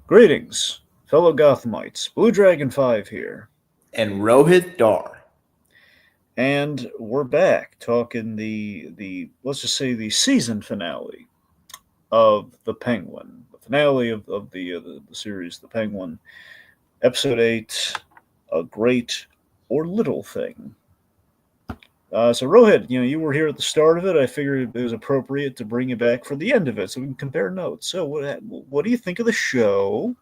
Greetings, fellow Gothamites. Blue Dragon 5 here. And Rohith Dar. And we're back talking the let's just say the season finale of The Penguin. The finale of the series The Penguin. Episode 8, A Great or Little Thing. So Rohit, you were here at the start of it. I figured it was appropriate to bring you back for the end of it so we can compare notes. So what do you think of the show?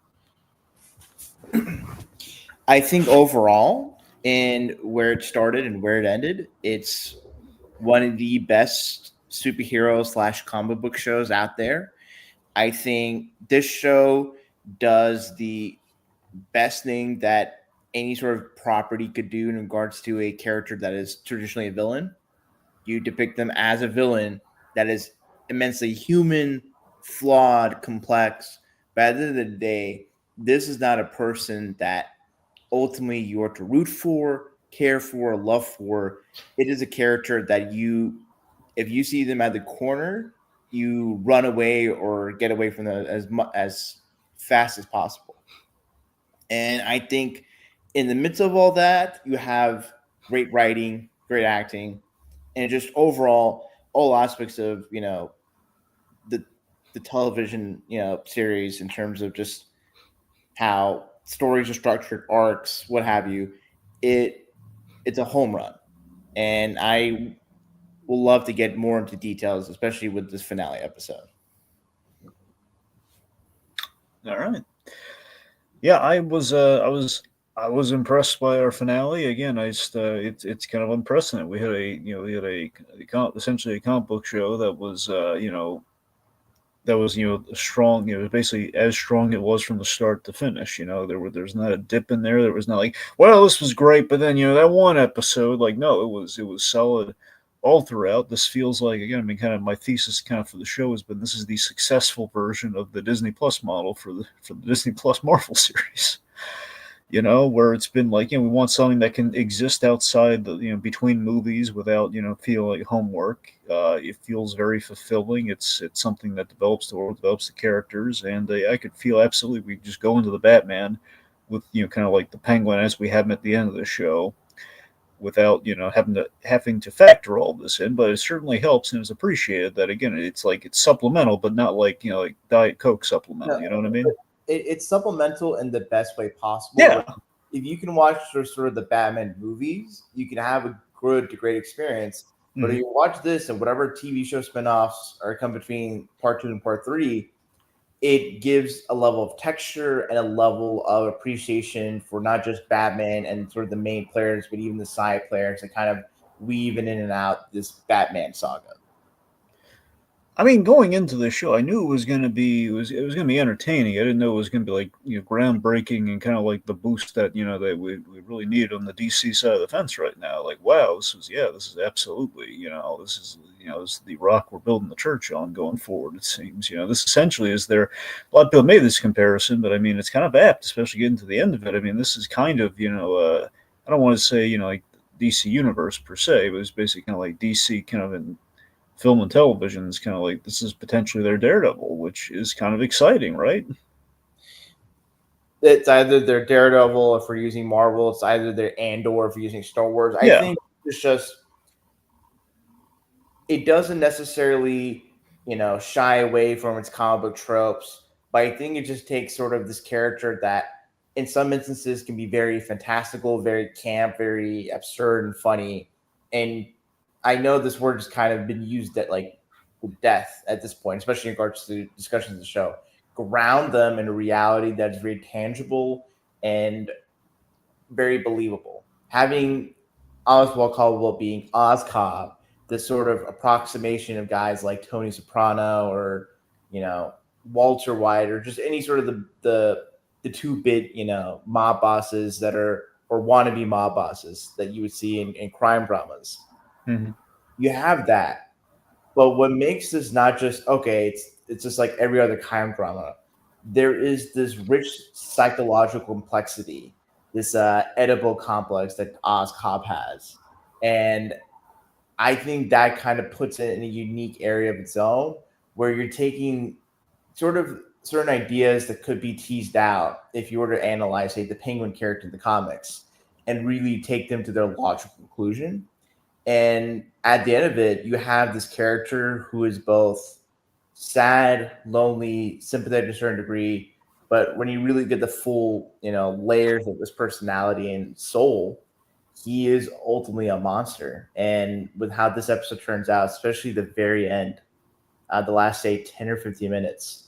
I think overall, in where it started and where it ended, it's one of the best superhero slash comic book shows out there. I think this show does the best thing that any sort of property could do in regards to a character that is traditionally a villain. You depict them as a villain that is immensely human, flawed, complex. But at the end of the day, this is not a person that ultimately you are to root for, care for, love for. It is a character that if you see them at the corner, you run away or get away from them as fast as possible. And I think in the midst of all that, you have great writing, great acting, and just overall all aspects of the the television series in terms of just how stories are structured, arcs, what have you. It it's a home run, and I will love to get more into details, especially with this finale episode. All right. Yeah, I was impressed by our finale. Again, it's kind of unprecedented. We had essentially a comic book show that was strong. It was basically as strong it was from the start to finish. There's not a dip in there. There was not like, well, this was great, but then that one episode, like, no, it was solid all throughout. This feels like, again, I mean, kind of my thesis kind of for the show has been this is the successful version of the Disney Plus model for the Disney Plus Marvel series. Where it's been like, we want something that can exist outside between movies without, feeling like homework. It feels very fulfilling. It's something that develops the world, develops the characters, and I could feel absolutely we just go into the Batman with, kind of like the Penguin as we have him at the end of the show without, having to factor all this in, but it certainly helps and is appreciated that, again, it's like it's supplemental, but not like, like Diet Coke supplemental. No, You know what I mean? it's supplemental in the best way possible. Yeah. Where if you can watch sort of the Batman movies, you can have a good to great experience. But if Mm-hmm. you watch this and whatever TV show spinoffs are come between part two and part three, it gives a level of texture and a level of appreciation for not just Batman and sort of the main players, but even the side players that kind of weave in and out this Batman saga. I mean, going into the show, I knew it was going to be entertaining. I didn't know it was going to be like groundbreaking and kind of like the boost that that we really need on the DC side of the fence right now. Like, wow, this is absolutely this is the rock we're building the church on going forward. It seems this essentially is their. A lot of people made this comparison, but I mean it's kind of apt, especially getting to the end of it. I mean, this is kind of I don't want to say like DC universe per se, but it's basically kind of like DC kind of in film and television is kind of like this is potentially their Daredevil, which is kind of exciting, right? It's either their Daredevil if we're using Marvel, it's either their Andor if we're using Star Wars. I Yeah. think it's just it doesn't necessarily, shy away from its comic book tropes, but I think it just takes sort of this character that in some instances can be very fantastical, very camp, very absurd and funny. And I know this word has kind of been used at like death at this point, especially in regards to discussions of the show. Ground them in a reality that is very tangible and very believable. Having Oswald Caldwell being Ozcobb, this sort of approximation of guys like Tony Soprano or you know Walter White or just any sort of the 2-bit mob bosses that are or wannabe mob bosses that you would see in crime dramas. Mm-hmm. You have that, but what makes this not just okay, it's just like every other crime drama. There is this rich psychological complexity, this edible complex that Oz Cobb has, and I think that kind of puts it in a unique area of its own, where you're taking sort of certain ideas that could be teased out if you were to analyze, say, the Penguin character in the comics and really take them to their logical conclusion. And at the end of it, you have this character who is both sad, lonely, sympathetic to a certain degree. But when you really get the full, layers of his personality and soul, he is ultimately a monster. And with how this episode turns out, especially the very end, the last say 10 or 15 minutes,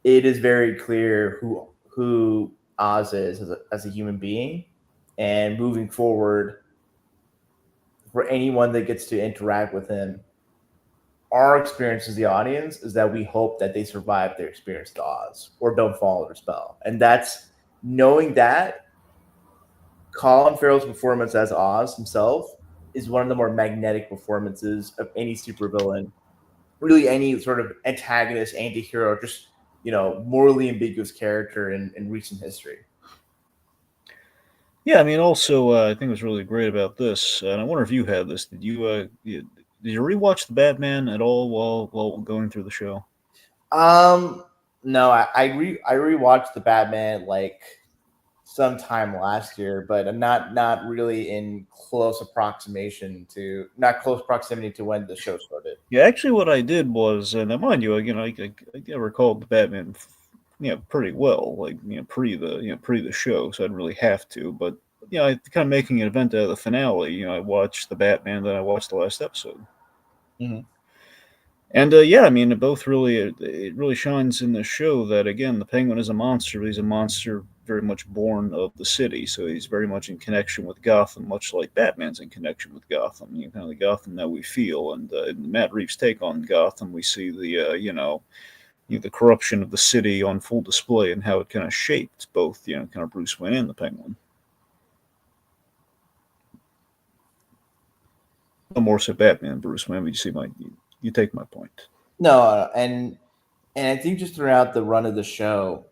it is very clear who Oz is as a human being. And moving forward, for anyone that gets to interact with him, our experience as the audience is that we hope that they survive their experience to Oz or don't fall under spell. And that's knowing that Colin Farrell's performance as Oz himself is one of the more magnetic performances of any supervillain, really any sort of antagonist, anti-hero, just morally ambiguous character in recent history. Yeah, I mean, also, I think what's really great about this, and I wonder if you had this. Did you rewatch the Batman at all while going through the show? No, I rewatched the Batman like sometime last year, but I'm not really in not close proximity to when the show started. Yeah, actually, what I did was, and mind you, I recalled the Batman, pretty well, like pre the show, so I didn't really have to. But I kind of making an event out of the finale. I watched the Batman, then I watched the last episode. Mm-hmm. And yeah, I mean, it really shines in the show that again, the Penguin is a monster. But he's a monster very much born of the city, so he's very much in connection with Gotham, much like Batman's in connection with Gotham. Kind of the Gotham that we feel. And in Matt Reeves' take on Gotham, we see the corruption of the city on full display and how it kind of shaped both kind of Bruce Wayne and the Penguin. No more so Batman, Bruce Wayne. But you take my point. No, and I think just throughout the run of the show,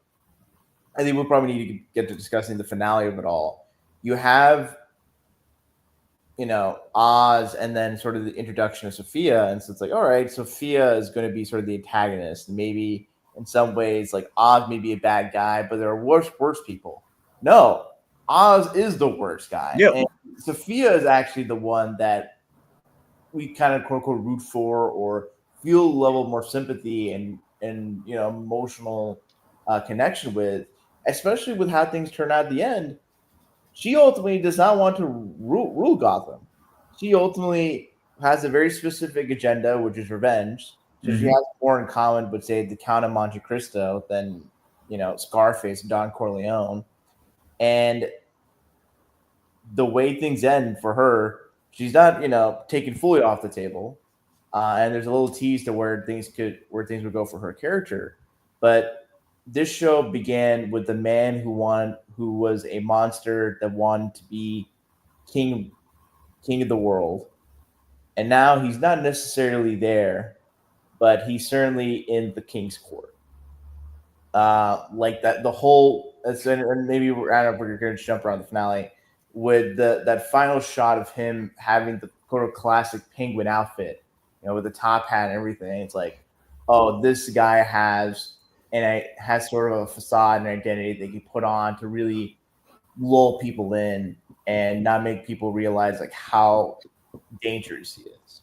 I think we'll probably need to get to discussing the finale of it all. You have, Oz, and then sort of the introduction of Sophia, and so it's like, all right, Sophia is going to be sort of the antagonist. Maybe in some ways, like Oz may be a bad guy, but there are worse people. No, Oz is the worst guy, Yep. and Sophia is actually the one that we kind of quote unquote root for or feel a level more sympathy and emotional connection with, especially with how things turn out at the end. She ultimately does not want to rule Gotham. She ultimately has a very specific agenda, which is revenge. So she has more in common with, say, the Count of Monte Cristo than Scarface and Don Corleone. And the way things end for her, she's not taken fully off the table. And there's a little tease to where things would go for her character. But this show began with the man who was a monster that wanted to be king of the world, and now he's not necessarily there, but he's certainly in the king's court. Like that, the whole, and maybe I don't know if we're going to jump around the finale with that final shot of him having the sort of classic penguin outfit, with the top hat and everything. It's like, oh, this guy has sort of a facade and identity that he put on to really lull people in and not make people realize like how dangerous he is.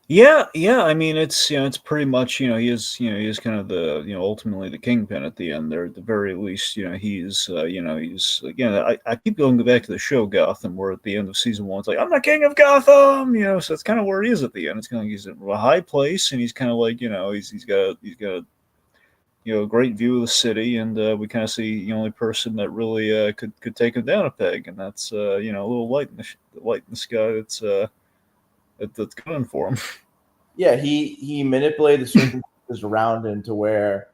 Yeah. I mean, it's pretty much he is kind of the ultimately the kingpin at the end there. At the very least, he's again. I keep going back to the show Gotham, where at the end of season 1, it's like I'm the king of Gotham. So it's kind of where he is at the end. It's kind of like he's in a high place, and he's kind of like he's got a great view of the city, and we kind of see the only person that really could take him down a peg, and that's a little light in the sky that's going for him. Yeah, he manipulated the circumstances around him to where,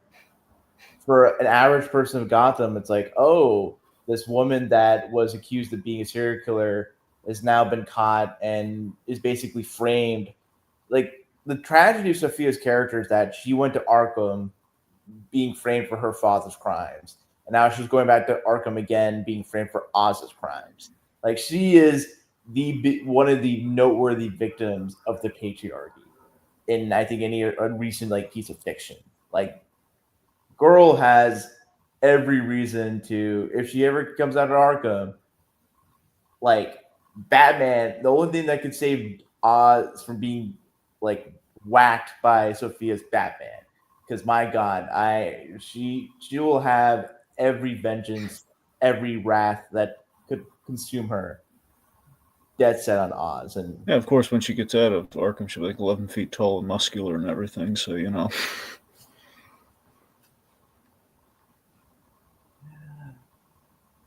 for an average person of Gotham, it's like, oh, this woman that was accused of being a serial killer has now been caught and is basically framed. Like, the tragedy of Sophia's character is that she went to Arkham being framed for her father's crimes, and now she's going back to Arkham again, being framed for Oz's crimes. Like, she is one of the noteworthy victims of the patriarchy in I think any a recent like piece of fiction. Like girl has every reason to if she ever comes out of Arkham, like Batman, the only thing that could save Oz from being like whacked by Sophia's Batman. Because my God, she will have every vengeance, every wrath that could consume her. Dead set on Oz, and Yeah, of course, when she gets out of Arkham, she'll be like 11 feet tall and muscular and everything. So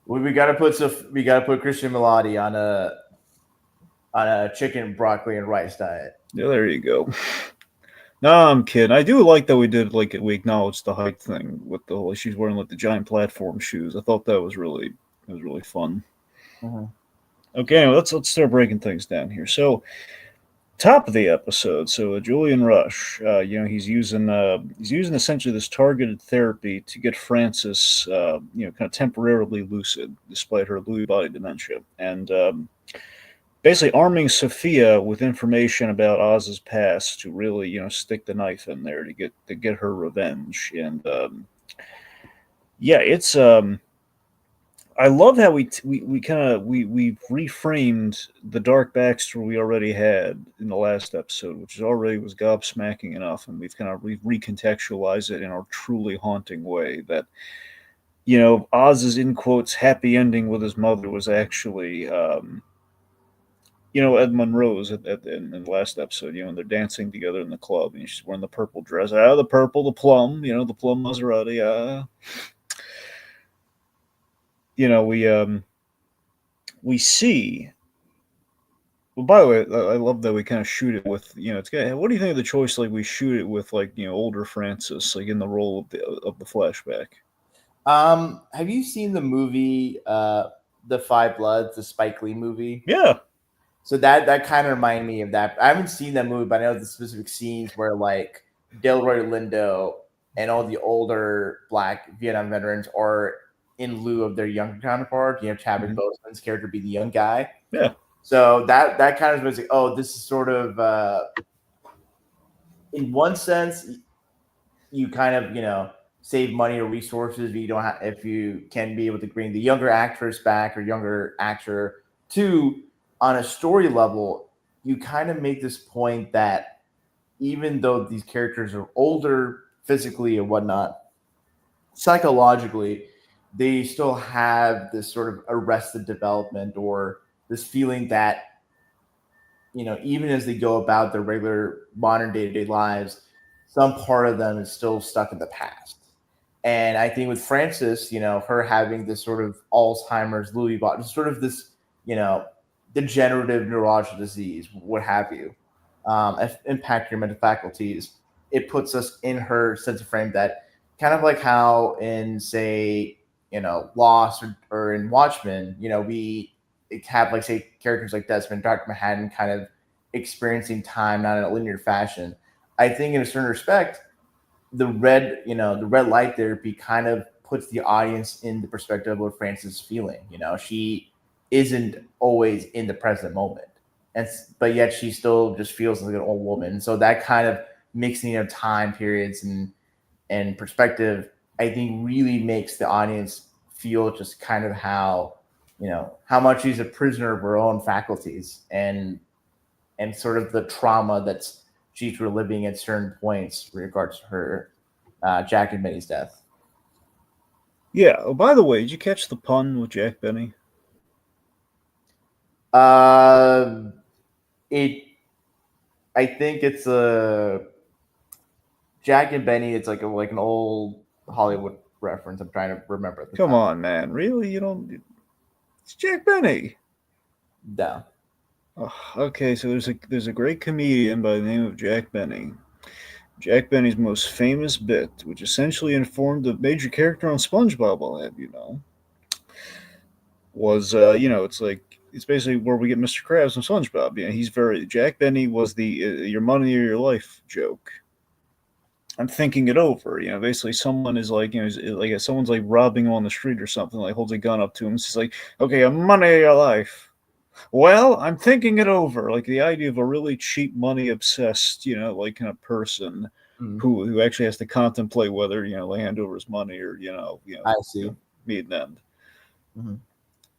we got to put Christian Milati on a chicken, broccoli, and rice diet. yeah, there you go. No, I'm kidding. I do like that we acknowledged the height thing with the whole she's wearing like the giant platform shoes. I thought that was really fun. Mm-hmm. Okay, anyway, let's start breaking things down here. So top of the episode. So Julian Rush, he's using essentially this targeted therapy to get Frances, kind of temporarily lucid despite her Lewy body dementia, and basically arming Sophia with information about Oz's past to really stick the knife in there to get her revenge. And yeah, it's I love how we kind of we reframed the dark backstory we already had in the last episode, which is already was gobsmacking enough, and we've recontextualized it in a truly haunting way. That Oz's in quotes happy ending with his mother was actually Ed Monroe's in the last episode. And they're dancing together in the club, and she's wearing the purple dress. The purple, the plum, the plum Maserati. We see. Well, by the way, I love that we kind of shoot it with it's got. What do you think of the choice? Like we shoot it with like older Francis, like in the role of the flashback. Have you seen the movie The Five Bloods, the Spike Lee movie? Yeah. So that kind of reminded me of that. I haven't seen that movie, but I know the specific scenes where like Delroy Lindo and all the older Black Vietnam veterans are in lieu of their younger counterpart. Chadwick Boseman's character be the young guy. Yeah. So that kind of was like, oh, this is sort of in one sense, you kind of save money or resources if you don't have, if you can be able to bring the younger actress back or younger actor. Two, on a story level, you kind of make this point that even though these characters are older physically and whatnot, psychologically, they still have this sort of arrested development or this feeling that even as they go about their regular modern day-to-day lives, some part of them is still stuck in the past. And I think with Frances, her having this sort of Alzheimer's, Lewy body, sort of this, degenerative neurological disease, what have you, impact your mental faculties. It puts us in her sense of frame that kind of like how in, say, Lost or in Watchmen, we have like say characters like Desmond, Dr. Manhattan kind of experiencing time not in a linear fashion. I think in a certain respect, the red light therapy kind of puts the audience in the perspective of what Frances is feeling. She isn't always in the present moment, but yet she still just feels like an old woman. So that kind of mixing of time periods and perspective, I think, really makes the audience feel just kind of how much she's a prisoner of her own faculties and sort of the trauma that's she's reliving at certain points with regards to her Jack and Benny's death. Yeah. Oh, by the way, did you catch the pun with Jack Benny? It. I think it's a Jack and Benny. It's like an old Hollywood reference. I'm trying to remember at the Come time. on, man. Really? You don't? It's Jack Benny. No. Oh, okay, so there's a great comedian by the name of Jack Benny. Jack Benny's most famous bit, which essentially informed the major character on SpongeBob, I'll have you know, was it's basically where we get Mr. Krabs from SpongeBob. He's very Jack Benny was the your money or your life joke. I'm thinking it over. Basically someone is like, like someone's like robbing him on the street or something, like holds a gun up to him. It's just like, okay, your money or your life. Well, I'm thinking it over. Like the idea of a really cheap, money obsessed, like kind of person Mhm. who actually has to contemplate whether hand over his money or I see. meet an end. Mhm.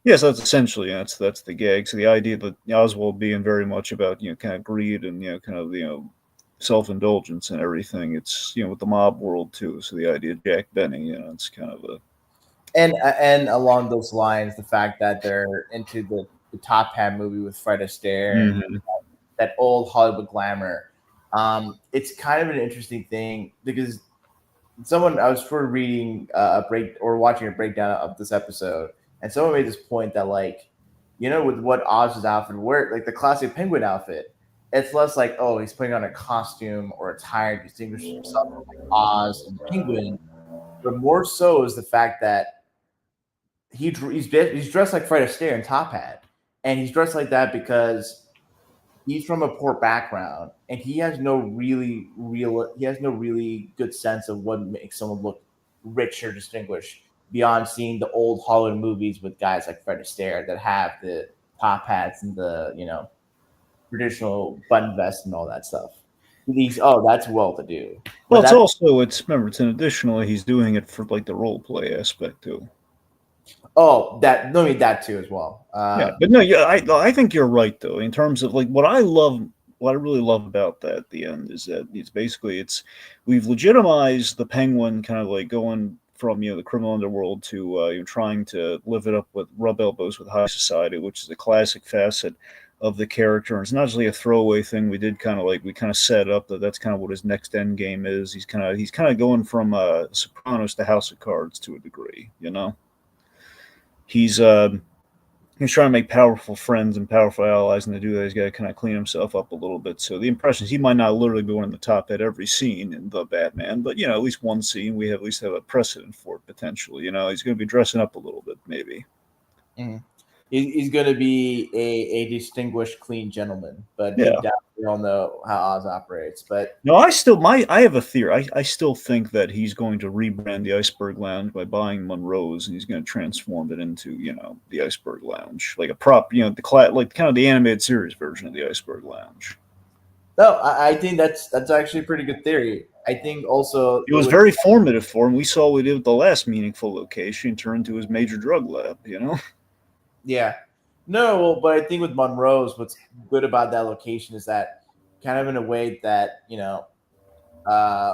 Yes, that's essentially that's the gag. So the idea that Oswald being very much about kind of greed and kind of self indulgence and everything. It's with the mob world too. So the idea of Jack Benny, it's kind of a And along those lines, the fact that they're into the Top Hat movie with Fred Astaire and Mhm. that old Hollywood glamour. It's kind of an interesting thing because someone I was sort of reading a break or watching a breakdown of this episode, and someone made this point that like, with what Oz's outfit wear, like the classic penguin outfit, it's less like oh he's putting on a costume or attire to distinguish himself from like Oz and the penguin, but more so is the fact that he's dressed like Fred Astaire in Top Hat, and he's dressed like that because he's from a poor background and he has no really good sense of what makes someone look rich or distinguished beyond seeing the old Hollywood movies with guys like Fred Astaire that have the top hats and the traditional button vest and all that stuff. These that's well to do. Well, When it's that also it's an additionally he's doing it for like the role play aspect too. that no, I mean that too as well. Yeah, but no, yeah, I think you're right though. In terms of like what I really love about that at the end is that it's we've legitimized the Penguin kind of like going from the criminal underworld to trying to live it up with rub elbows with high society, which is a classic facet of the character. And it's not just like a throwaway thing. We kind of set up that that's kind of what his next end game is. He's kind of going from Sopranos to House of Cards to a degree. He's he's trying to make powerful friends and powerful allies, and to do that, he's got to kind of clean himself up a little bit. So the impression is he might not literally be one of the top at every scene in the Batman, but at least one scene we at least have a precedent for it potentially. He's going to be dressing up a little bit, maybe. Mhm. He's going to be a distinguished, clean gentleman, but deep Yeah. down, we all know how Oz operates. But No, I have a theory. I still think that he's going to rebrand the Iceberg Lounge by buying Monroe's, and he's going to transform it into the Iceberg Lounge, like a prop, like kind of the animated series version of the Iceberg Lounge. no, I think that's actually a pretty good theory. I think also It it was would, very formative for him. We saw what he did with the last meaningful location turn into his major drug lab. yeah, no, well, but I think with Monroe's, what's good about that location is that kind of in a way that uh,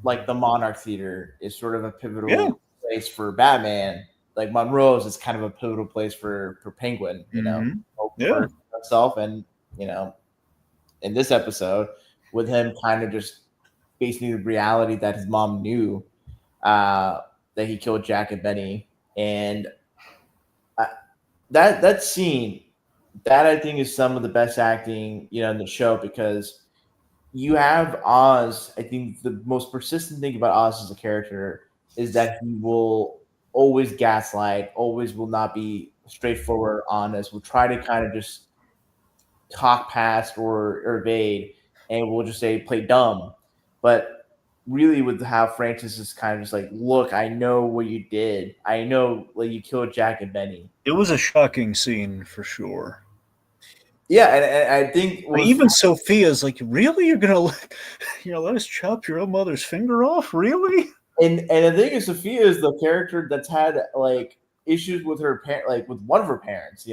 like the Monarch Theater is sort of a Yeah. pivotal place for Batman. Like Monroe's is kind of a pivotal place for Penguin. Both Yeah. for himself and you know in this episode with him kind of just basically the reality that his mom knew uh, that he killed Jack and Benny, and uh, that scene that I think is some of the best acting in the show because you have Oz. I think the most persistent thing about Oz as a character is that he will always gaslight, always will not be straightforward, honest, will try to kind of just talk past or evade, and we'll just say play dumb. But really, with how Francis is kind of just like, look, I know what you did. I know like you killed Jack and Benny. It was a shocking scene for sure. Yeah, and I think Like, was even Sophia's like, really? You're gonna let us chop your own mother's finger off? Really? and the thing is, Sophia is the character that's had like issues with her parent, like with one of her parents,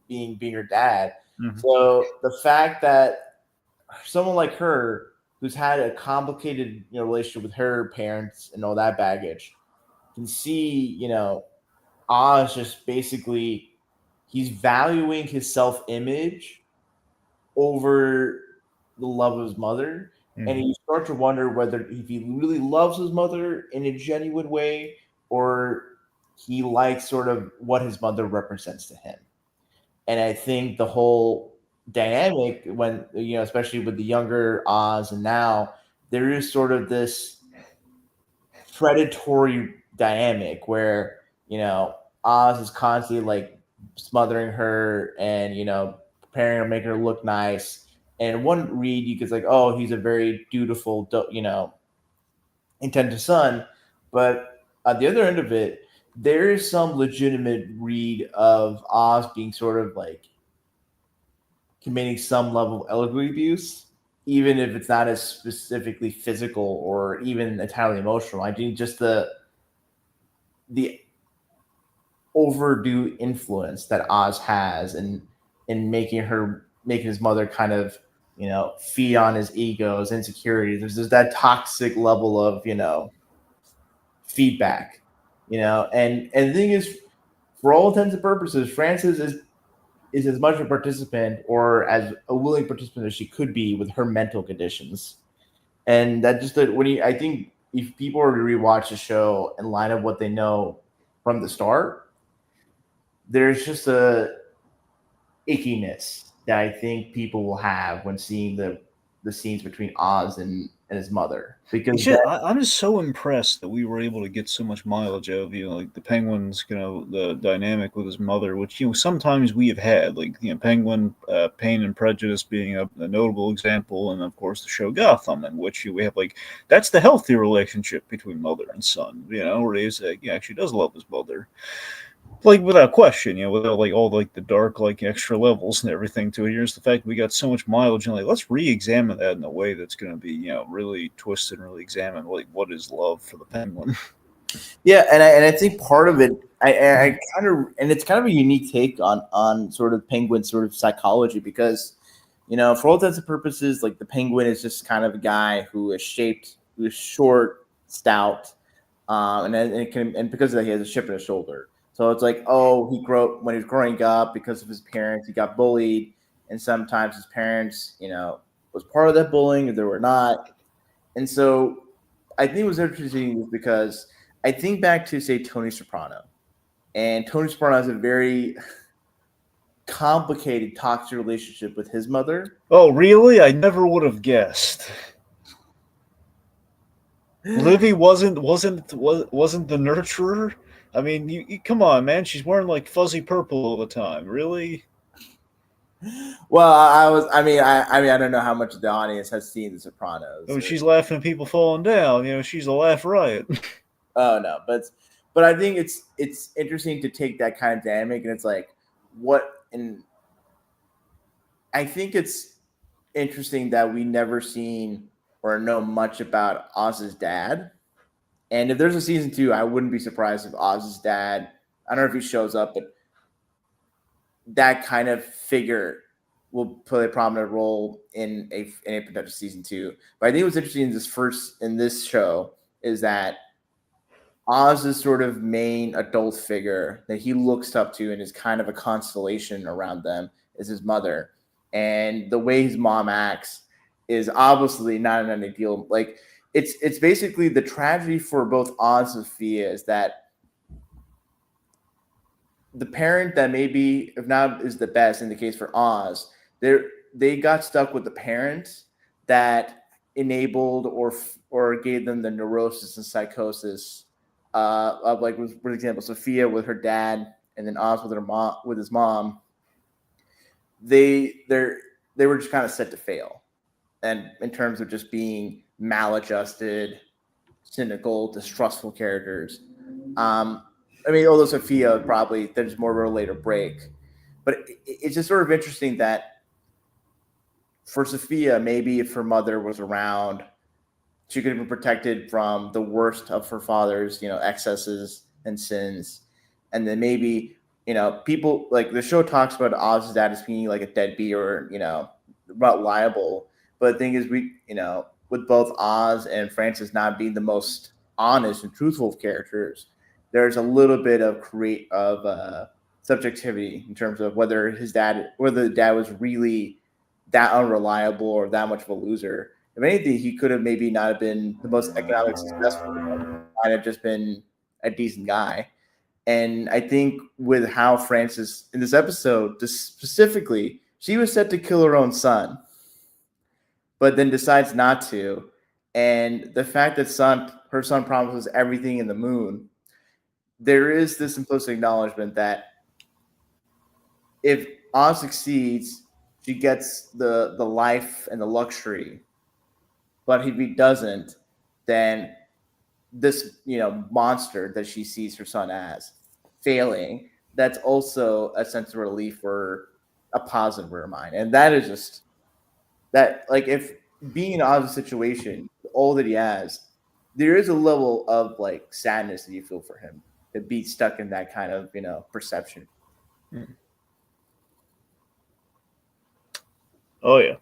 being her dad. Mhm. So the fact that someone like her, who's had a complicated relationship with her parents and all that baggage, can see Oz just basically he's valuing his self image over the love of his mother. And Mhm. you start to wonder whether if he really loves his mother in a genuine way or he likes sort of what his mother represents to him. And I think the whole dynamic when especially with the younger Oz and now there is sort of this predatory dynamic where Oz is constantly like smothering her and preparing her, making her look nice. And one read you could like, oh, he's a very dutiful, intended son. But at the other end of it, there is some legitimate read of Oz being sort of like committing some level of elderly abuse, even if it's not as specifically physical or even entirely emotional. I think just the overdue influence that Oz has in making his mother kind of feed on his egos, insecurities. There's that toxic level of feedback, and the thing is, for all intents and purposes, Frances is as much a participant or as a willing participant as she could be with her mental conditions. And that just that when you, I think if people were to rewatch the show and line up what they know from the start, there's just a ickiness that I think people will have when seeing the scenes between Oz and his mother It's because just, that I'm just so impressed that we were able to get so much mileage out of like the Penguin's the dynamic with his mother, which sometimes we have had like Penguin Pain and Prejudice being a notable example, and of course the show Gotham, in which we have like that's the healthy relationship between mother and son. Where he's actually does love his mother, like without question, without like all like the dark like extra levels and everything to it. Here's the fact we got so much mileage and like let's re-examine that in a way that's going to be really twisted and really examine like what is love for the Penguin. yeah, and I think part of it, I kind of, and it's kind of a unique take on sort of Penguin sort of psychology because, for all intents and purposes, like the Penguin is just kind of a guy who is shaped, who is short, stout, and because of that he has a chip in his shoulder. So it's like, oh, when he was growing up because of his parents, he got bullied, and sometimes his parents, was part of that bullying, or they were not, and so I think it was interesting was because I think back to say Tony Soprano, and Tony Soprano has a very complicated toxic relationship with his mother. Oh, really? I never would have guessed. Livy wasn't the nurturer. I mean, you come on, man. She's wearing like fuzzy purple all the time. Really? Well, I was. I mean, I don't know how much the audience has seen The I Sopranos. mean, she's laughing at people falling down. She's a laugh riot. Oh no, but I think it's interesting to take that kind of dynamic, and it's like what, and I think it's interesting that we never seen or know much about Oz's dad. And if there's a season two, I wouldn't be surprised if Oz's dad, I don't know if he shows up, but that kind of figure will play a prominent role in a potential season two. But I think what's interesting in this show is that Oz's sort of main adult figure that he looks up to and is kind of a constellation around them is his mother. And the way his mom acts is obviously not an ideal. Like it's basically the tragedy for both Oz and Sophia is that the parent that maybe if not is the best in the case for Oz, they got stuck with the parent that enabled or gave them the neurosis and psychosis of like for example Sophia with her dad and then Oz with her mom with his mom. They were just kind of set to fail, and in terms of just being maladjusted, cynical, distrustful characters. I mean, although Sophia probably there's more of a later break, but it's just sort of interesting that for Sophia, maybe if her mother was around, she could have been protected from the worst of her father's, excesses and sins, and then maybe people like the show talks about Oz's dad as being like a deadbeat or about liable, but the thing is with both Oz and Francis not being the most honest and truthful of characters, there's a little bit of subjectivity in terms of whether the dad was really that unreliable or that much of a loser. If anything, he could have maybe not have been the most economically successful. Might have just been a decent guy. And I think with how Frances in this episode, specifically, she was set to kill her own son, but then decides not to. And the fact that her son promises everything in the moon, there is this implicit acknowledgement that if Oz succeeds, she gets the life and the luxury. But if he doesn't, then this monster that she sees her son as failing, that's also a sense of relief for a positive in her mind. And that is just that, like, if being in Oz's situation, all that he has, there is a level of like sadness that you feel for him to be stuck in that kind of perception. Oh yeah.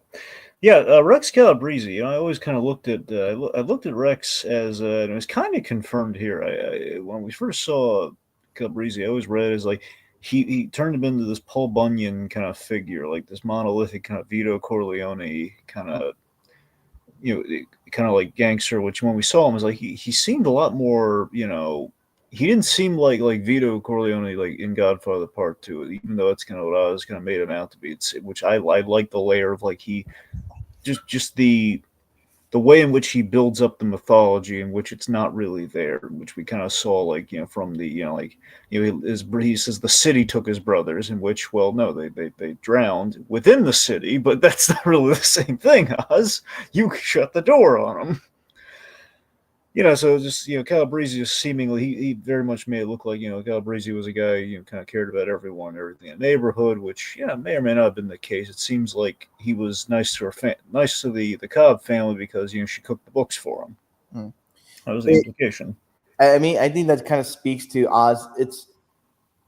Yeah, Rex Calabrese. I always kind of looked at I looked at Rex as and it was kind of confirmed here. When we first saw Calabrese, I always read it as like he turned him into this Paul Bunyan kind of figure, like this monolithic kind of Vito Corleone kind of kind of like gangster. Which when we saw him was like he seemed a lot more he didn't seem like Vito Corleone like in Godfather Part Two, even though that's kind of what I was kind of made him out to be. Which I like the layer of like he just the way in which he builds up the mythology in which it's not really there, which we kind of saw like from the like he says the city took his brothers, in which well no they drowned within the city, but that's not really the same thing. Oz, you shut the door on them. So just Calabrese just seemingly he very much made it look like Calabrese was a guy kind of cared about everyone, everything in the neighborhood, which may or may not have been the case. It seems like he was nice to nice to the Cobb family because she cooked the books for him. Mm. That was the implication. I mean, I think that kind of speaks to Oz. It's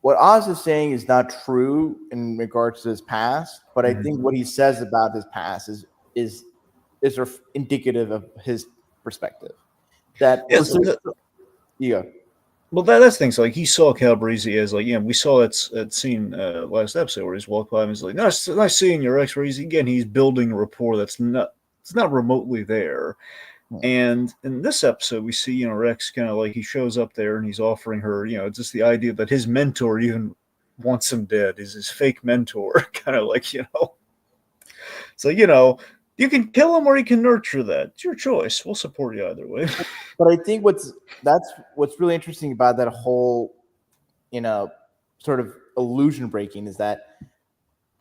what Oz is saying is not true in regards to his past, but I think what he says about his past is indicative of his perspective. That yeah. Well, that's things like he saw Calabrese as like we saw that scene last episode where he's walked by and he's like nice seeing your ex. Where he's building a rapport it's not remotely there. And in this episode, we see Rex kind of like he shows up there and he's offering her just the idea that his mentor even wants him dead, is his fake mentor, kind of like so you can kill him or you can nurture that. It's your choice. We'll support you either way. But I think what's really interesting about that whole, sort of illusion breaking is that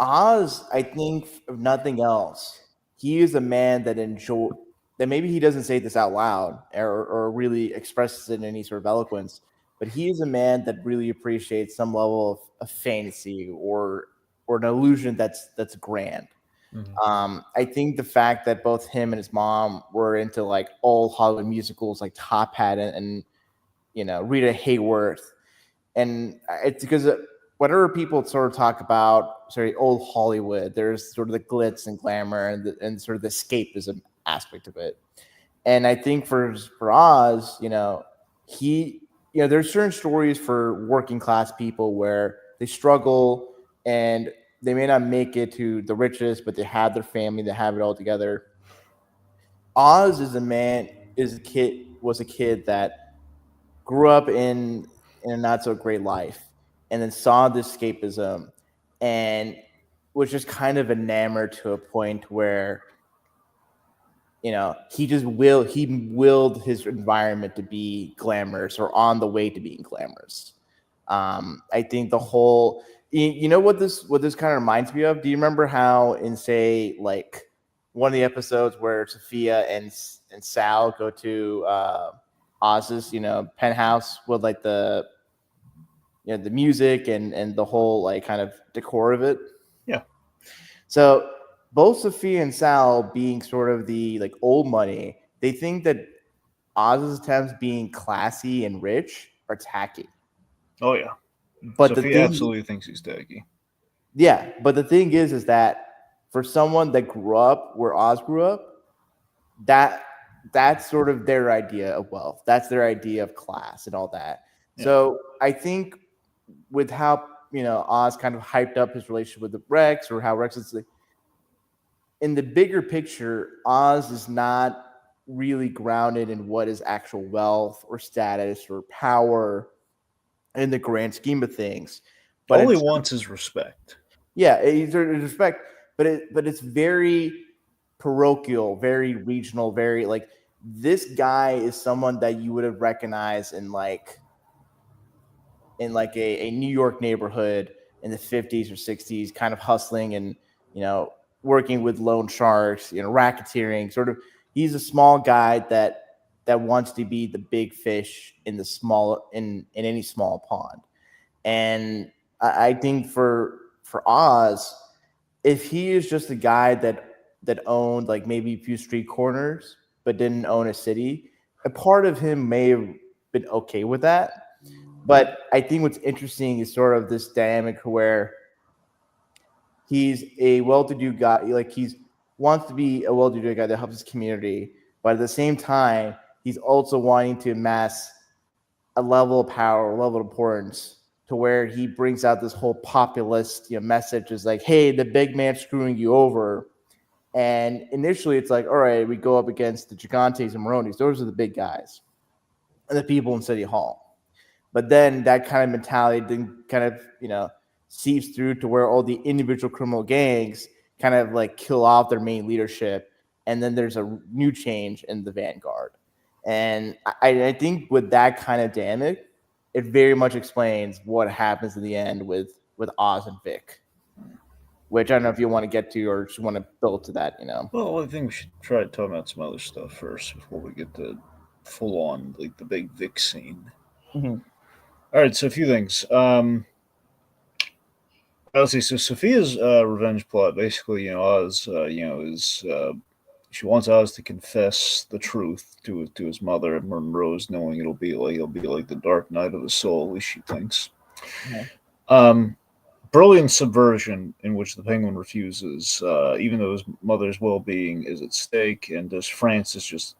Oz, I think, if nothing else, he is a man that that maybe he doesn't say this out loud or really expresses it in any sort of eloquence, but he is a man that really appreciates some level of fantasy or an illusion that's grand. I think the fact that both him and his mom were into like old Hollywood musicals like Top Hat and Rita Hayworth, and it's because whenever people sort of talk about old Hollywood, there's sort of the glitz and glamour and sort of the escapism aspect of it. And I think for Oz, there's certain stories for working class people where they struggle and they may not make it to the richest, but they have their family, they have it all together. Oz was a kid that grew up in a not so great life and then saw this escapism and was just kind of enamored to a point where he willed his environment to be glamorous or on the way to being glamorous. I think the whole what this kind of reminds me of? Do you remember how in say like one of the episodes where Sophia and Sal go to Oz's penthouse with like the the music and the whole like kind of decor of it? Yeah. So both Sophia and Sal, being sort of the like old money, they think that Oz's attempts being classy and rich are tacky. Oh yeah. But Sophia absolutely thinks he's tacky. Yeah, but the thing is that for someone that grew up where Oz grew up, that's sort of their idea of wealth. That's their idea of class and all that. Yeah. So I think with how Oz kind of hyped up his relationship with Rex, or how Rex is like, in the bigger picture, Oz is not really grounded in what is actual wealth or status or power in the grand scheme of things. But all he wants is respect. Yeah, he's respect, but it's very parochial, very regional, very like this guy is someone that you would have recognized in like a New York neighborhood in the 50s or 60s, kind of hustling and working with loan sharks, racketeering. Sort of, he's a small guy that that wants to be the big fish in the small in any small pond. And I think for Oz, if he is just a guy that owned like maybe a few street corners but didn't own a city, a part of him may have been okay with that. But I think what's interesting is sort of this dynamic where he's a well-to-do guy, like he's wants to be a well-to-do guy that helps his community, but at the same time, he's also wanting to amass a level of power, a level of importance, to where he brings out this whole populist, message is like, hey, the big man's screwing you over. And initially, it's like, all right, we go up against the Gigantes and Moronis. Those are the big guys and the people in City Hall. But then that kind of mentality then kind of, seeps through to where all the individual criminal gangs kind of like kill off their main leadership. And then there's a new change in the vanguard. And I think with that kind of dynamic, it very much explains what happens in the end with Oz and Vic, which I don't know if you want to get to or just want to build to that. Well, I think we should try to talk about some other stuff first before we get to full on like the big Vic scene. Mhm. All right, so a few things. Let's see. So Sophia's revenge plot, basically, Oz, is she wants Oz to confess the truth to his mother, and Monroe's knowing it'll be like the dark night of the soul, at least she thinks. Yeah. Um, Brilliant subversion in which the Penguin refuses, even though his mother's well-being is at stake, and does Francis just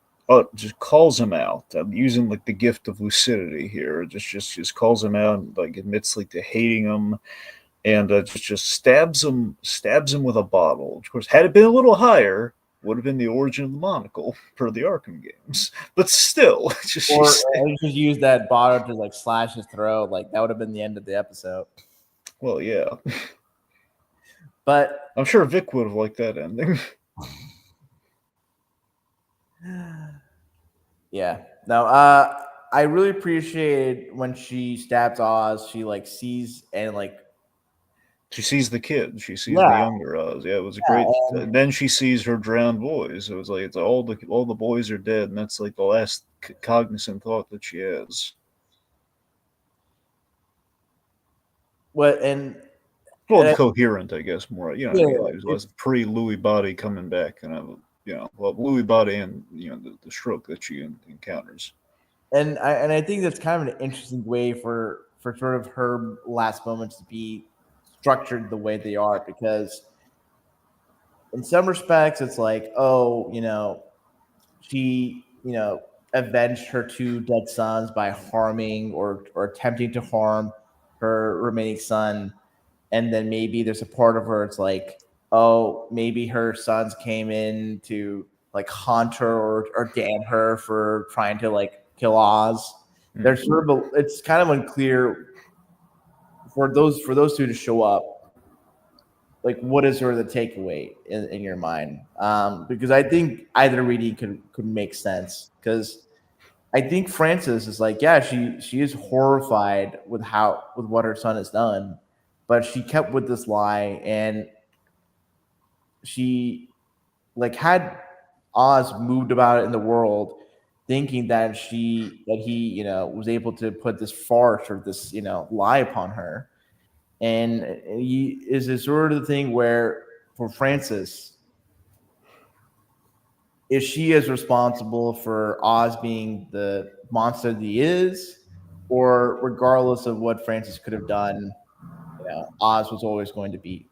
calls him out. I'm using like the gift of lucidity here. Just calls him out, and like admits like to hating him, and just stabs him with a bottle. Of course, had it been a little higher, would have been the origin of the monocle per the Arkham games. But still, just Or she's just use that bottle to like slash his throat. Like that would have been the end of the episode. well, yeah. But I'm sure Vic would have liked that ending. yeah, no. I really appreciated when she stabs Oz. She like sees and like She sees the kid. She sees the yeah, younger Oz. Yeah, it was a yeah, great. Then she sees her drowned boys. It was like it's all the boys are dead, and that's like the last cognizant thought that she has. what Well, and I, coherent, I guess. More, yeah, it was less pre Louis Body coming back, and well, Louis Body and the stroke that she encounters. and I think that's kind of an interesting way for sort of her last moments to be structured the way they are, because in some respects it's like, oh, she avenged her two dead sons by harming or attempting to harm her remaining son. And then maybe there's a part of her, it's like, oh, maybe her sons came in to like haunt her or damn her for trying to like kill Oz. There's sort of it's kind of unclear for those two to show up, like what is sort of the takeaway in your mind, because I think either reading could make sense, because I think Frances is like, yeah, she is horrified with what her son has done, but she kept with this lie, and she like had Oz moved about in the world, thinking that he was able to put this farce or this lie upon her. And he is a sort of the thing where for Francis, is she as responsible for Oz being the monster that he is, or regardless of what Francis could have done, Oz was always going to be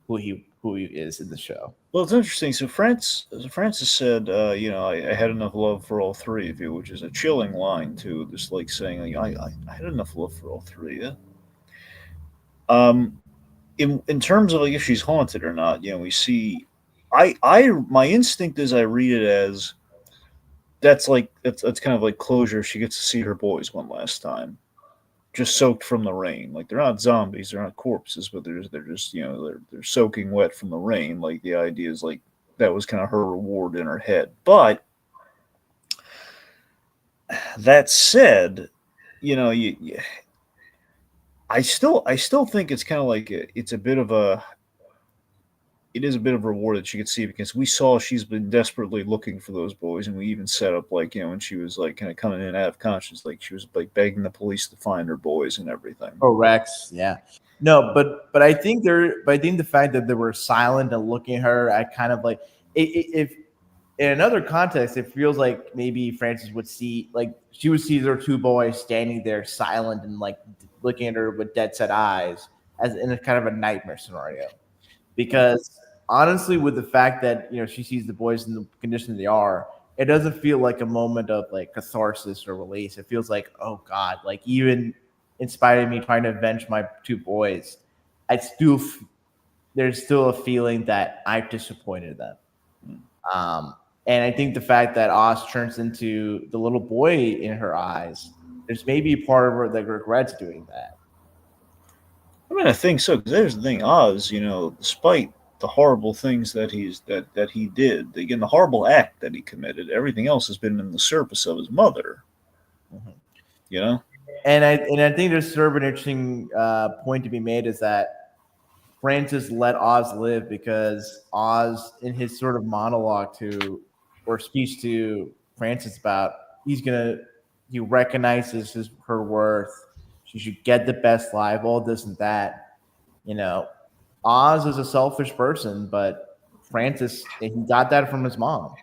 who he is in the show. Well, it's interesting. So Francis said, I had enough love for all three of you, which is a chilling line too. Just like saying, I had enough love for all three. Yeah. Um, in terms of like if she's haunted or not, we see. My instinct is I read it as that's kind of like closure. She gets to see her boys one last time, just soaked from the rain. Like they're not zombies, they're not corpses, but they're just they're soaking wet from the rain. Like the idea is like that was kind of her reward in her head. But that said, I still think it's kind of like it's a bit of a it is a bit of a reward that she could see because we saw she's been desperately looking for those boys, and we even set up like when she was like kind of coming in out of conscience, like she was like begging the police to find her boys and everything. Oh, Rex, yeah. No, but I think but I think the fact that they were silent and looking at her, I kind of like if in another context, it feels like maybe Frances would see like she would see their two boys standing there silent and like looking at her with dead set eyes as in a kind of a nightmare scenario. Because honestly, with the fact that she sees the boys in the condition they are, it doesn't feel like a moment of like catharsis or release. It feels like, oh God, like even in spite of me trying to avenge my two boys, I still there's still a feeling that I've disappointed them. Um, and I think the fact that Oz turns into the little boy in her eyes, there's maybe part of her that regrets doing that. I mean, I think so because there's the thing, Oz. Despite the horrible things that he did, again, the horrible act that he committed, everything else has been in the service of his mother. Mhm. You know. And I think there's sort of an interesting point to be made is that Francis let Oz live because Oz, in his sort of monologue to or speech to Francis about he recognizes her worth. She should get the best life, all this and that. You know, Oz is a selfish person, but Francis he got that from his mom.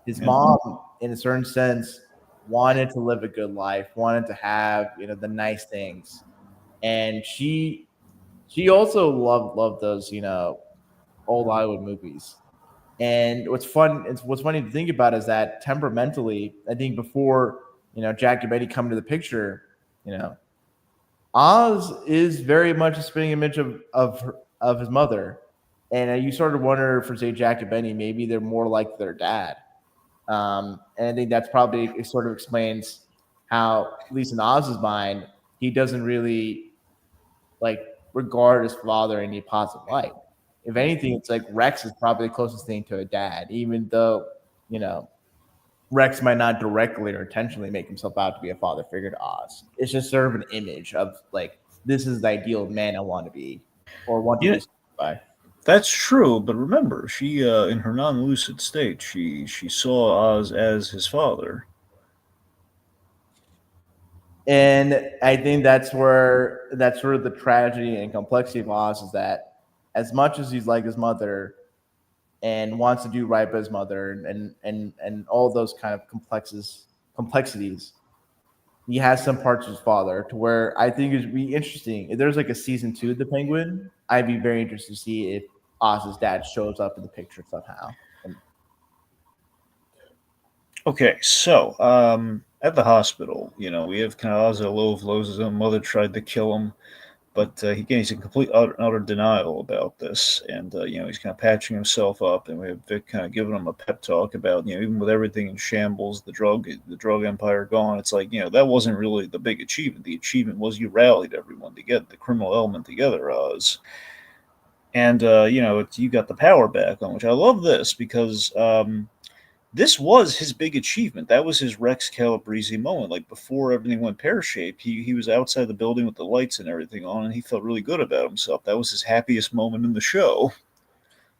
His Yeah. mom, in a certain sense, wanted to live a good life, wanted to have the nice things, and she also loved those old Hollywood movies. And what's funny to think about is that temperamentally, I think before Jack and Betty come to the picture, you know, Oz is very much a spitting image of his mother, and you sort of wonder for say Jack and Benny, maybe they're more like their dad. And I think that's probably it sort of explains how, at least in Oz's mind, he doesn't really like regard his father in a positive light. If anything, it's like Rex is probably the closest thing to a dad, even though you know Rex might not directly or intentionally make himself out to be a father figure to Oz. It's just sort of an image of like this is the ideal man I want to be or want to Yeah, be by. that's true. But remember, she in her non-lucid state, she saw Oz as his father. And I think that's sort of the tragedy and complexity of Oz is that as much as he's like his mother and wants to do right by his mother and all those kind of complexities, he has some parts of his father to where I think it'd be interesting. If there's like a season two of the Penguin, I'd be very interested to see if Oz's dad shows up in the picture somehow. And Okay, so at the hospital, we have kind of Oz at a low of lows. His own mother tried to kill him, but he's in complete utter denial about this, and he's kind of patching himself up, and we have Vic kind of giving him a pep talk about even with everything in shambles, the drug empire gone. It's like that wasn't really the big achievement. The achievement was you rallied everyone together, the criminal element together, Oz, and you got the power back on, which I love this because. This was his big achievement. That was his Rex Calabrese moment. Like before everything went pear shaped, he was outside the building with the lights and everything on, and he felt really good about himself. That was his happiest moment in the show.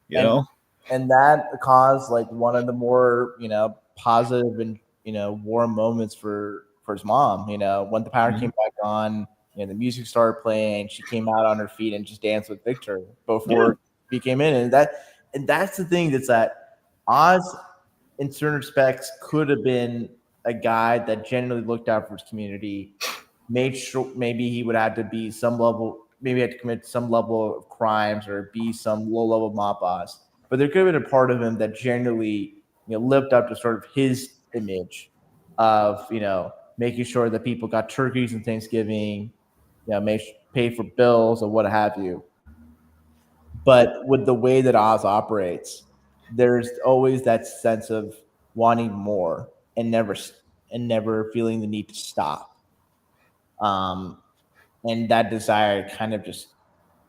You and know? and that caused like one of the more positive and warm moments for his mom. When the power Mhm. came back on, the music started playing. She came out on her feet and just danced with Victor Yeah. before he came in, and that's the thing that's that Oz, in certain respects, could have been a guy that genuinely looked out for his community, made sure maybe he would have to be some level, maybe had to commit some level of crimes or be some low level mob boss. But there could have been a part of him that genuinely lived up to sort of his image of making sure that people got turkeys and Thanksgiving, make pay for bills or what have you. But with the way that Oz operates, there's always that sense of wanting more and never feeling the need to stop. Um, and that desire kind of just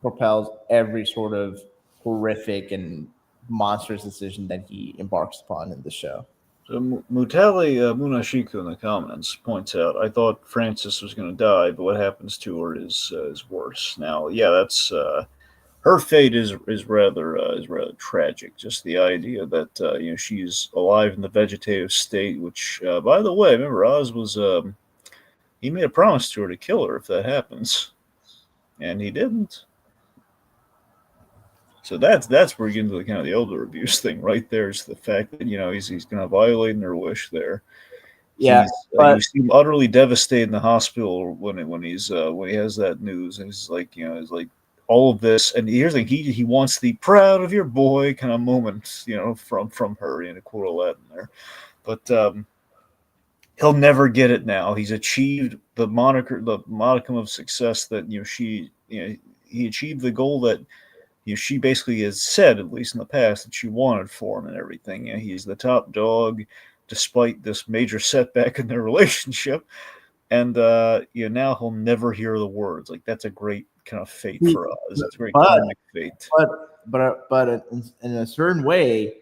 propels every sort of horrific and monstrous decision that he embarks upon in the show. So Mutale Munashiku in the comments points out, I thought Frances was going to die, but what happens to her is worse. Now, yeah, that's her fate is rather tragic. Just the idea that she's alive in the vegetative state. Which, by the way, remember Oz was he made a promise to her to kill her if that happens, and he didn't. So that's where you get into the kind of the elder abuse thing. Right there is the fact that he's going to violate her wish there. Yeah, He's but you see him utterly devastated in the hospital when he has that news, and he's like, he's like all of this, and here's the thing, he wants the proud of your boy kind of moment, from her, to quote Aladdin there, but he'll never get it now. He's achieved the modicum of success that he achieved the goal that she basically has said, at least in the past, that she wanted for him and everything. He's the top dog, despite this major setback in their relationship. And now he'll never hear the words. Like, that's a great kind of fate for us. It's a great but karmic fate. but in a certain way,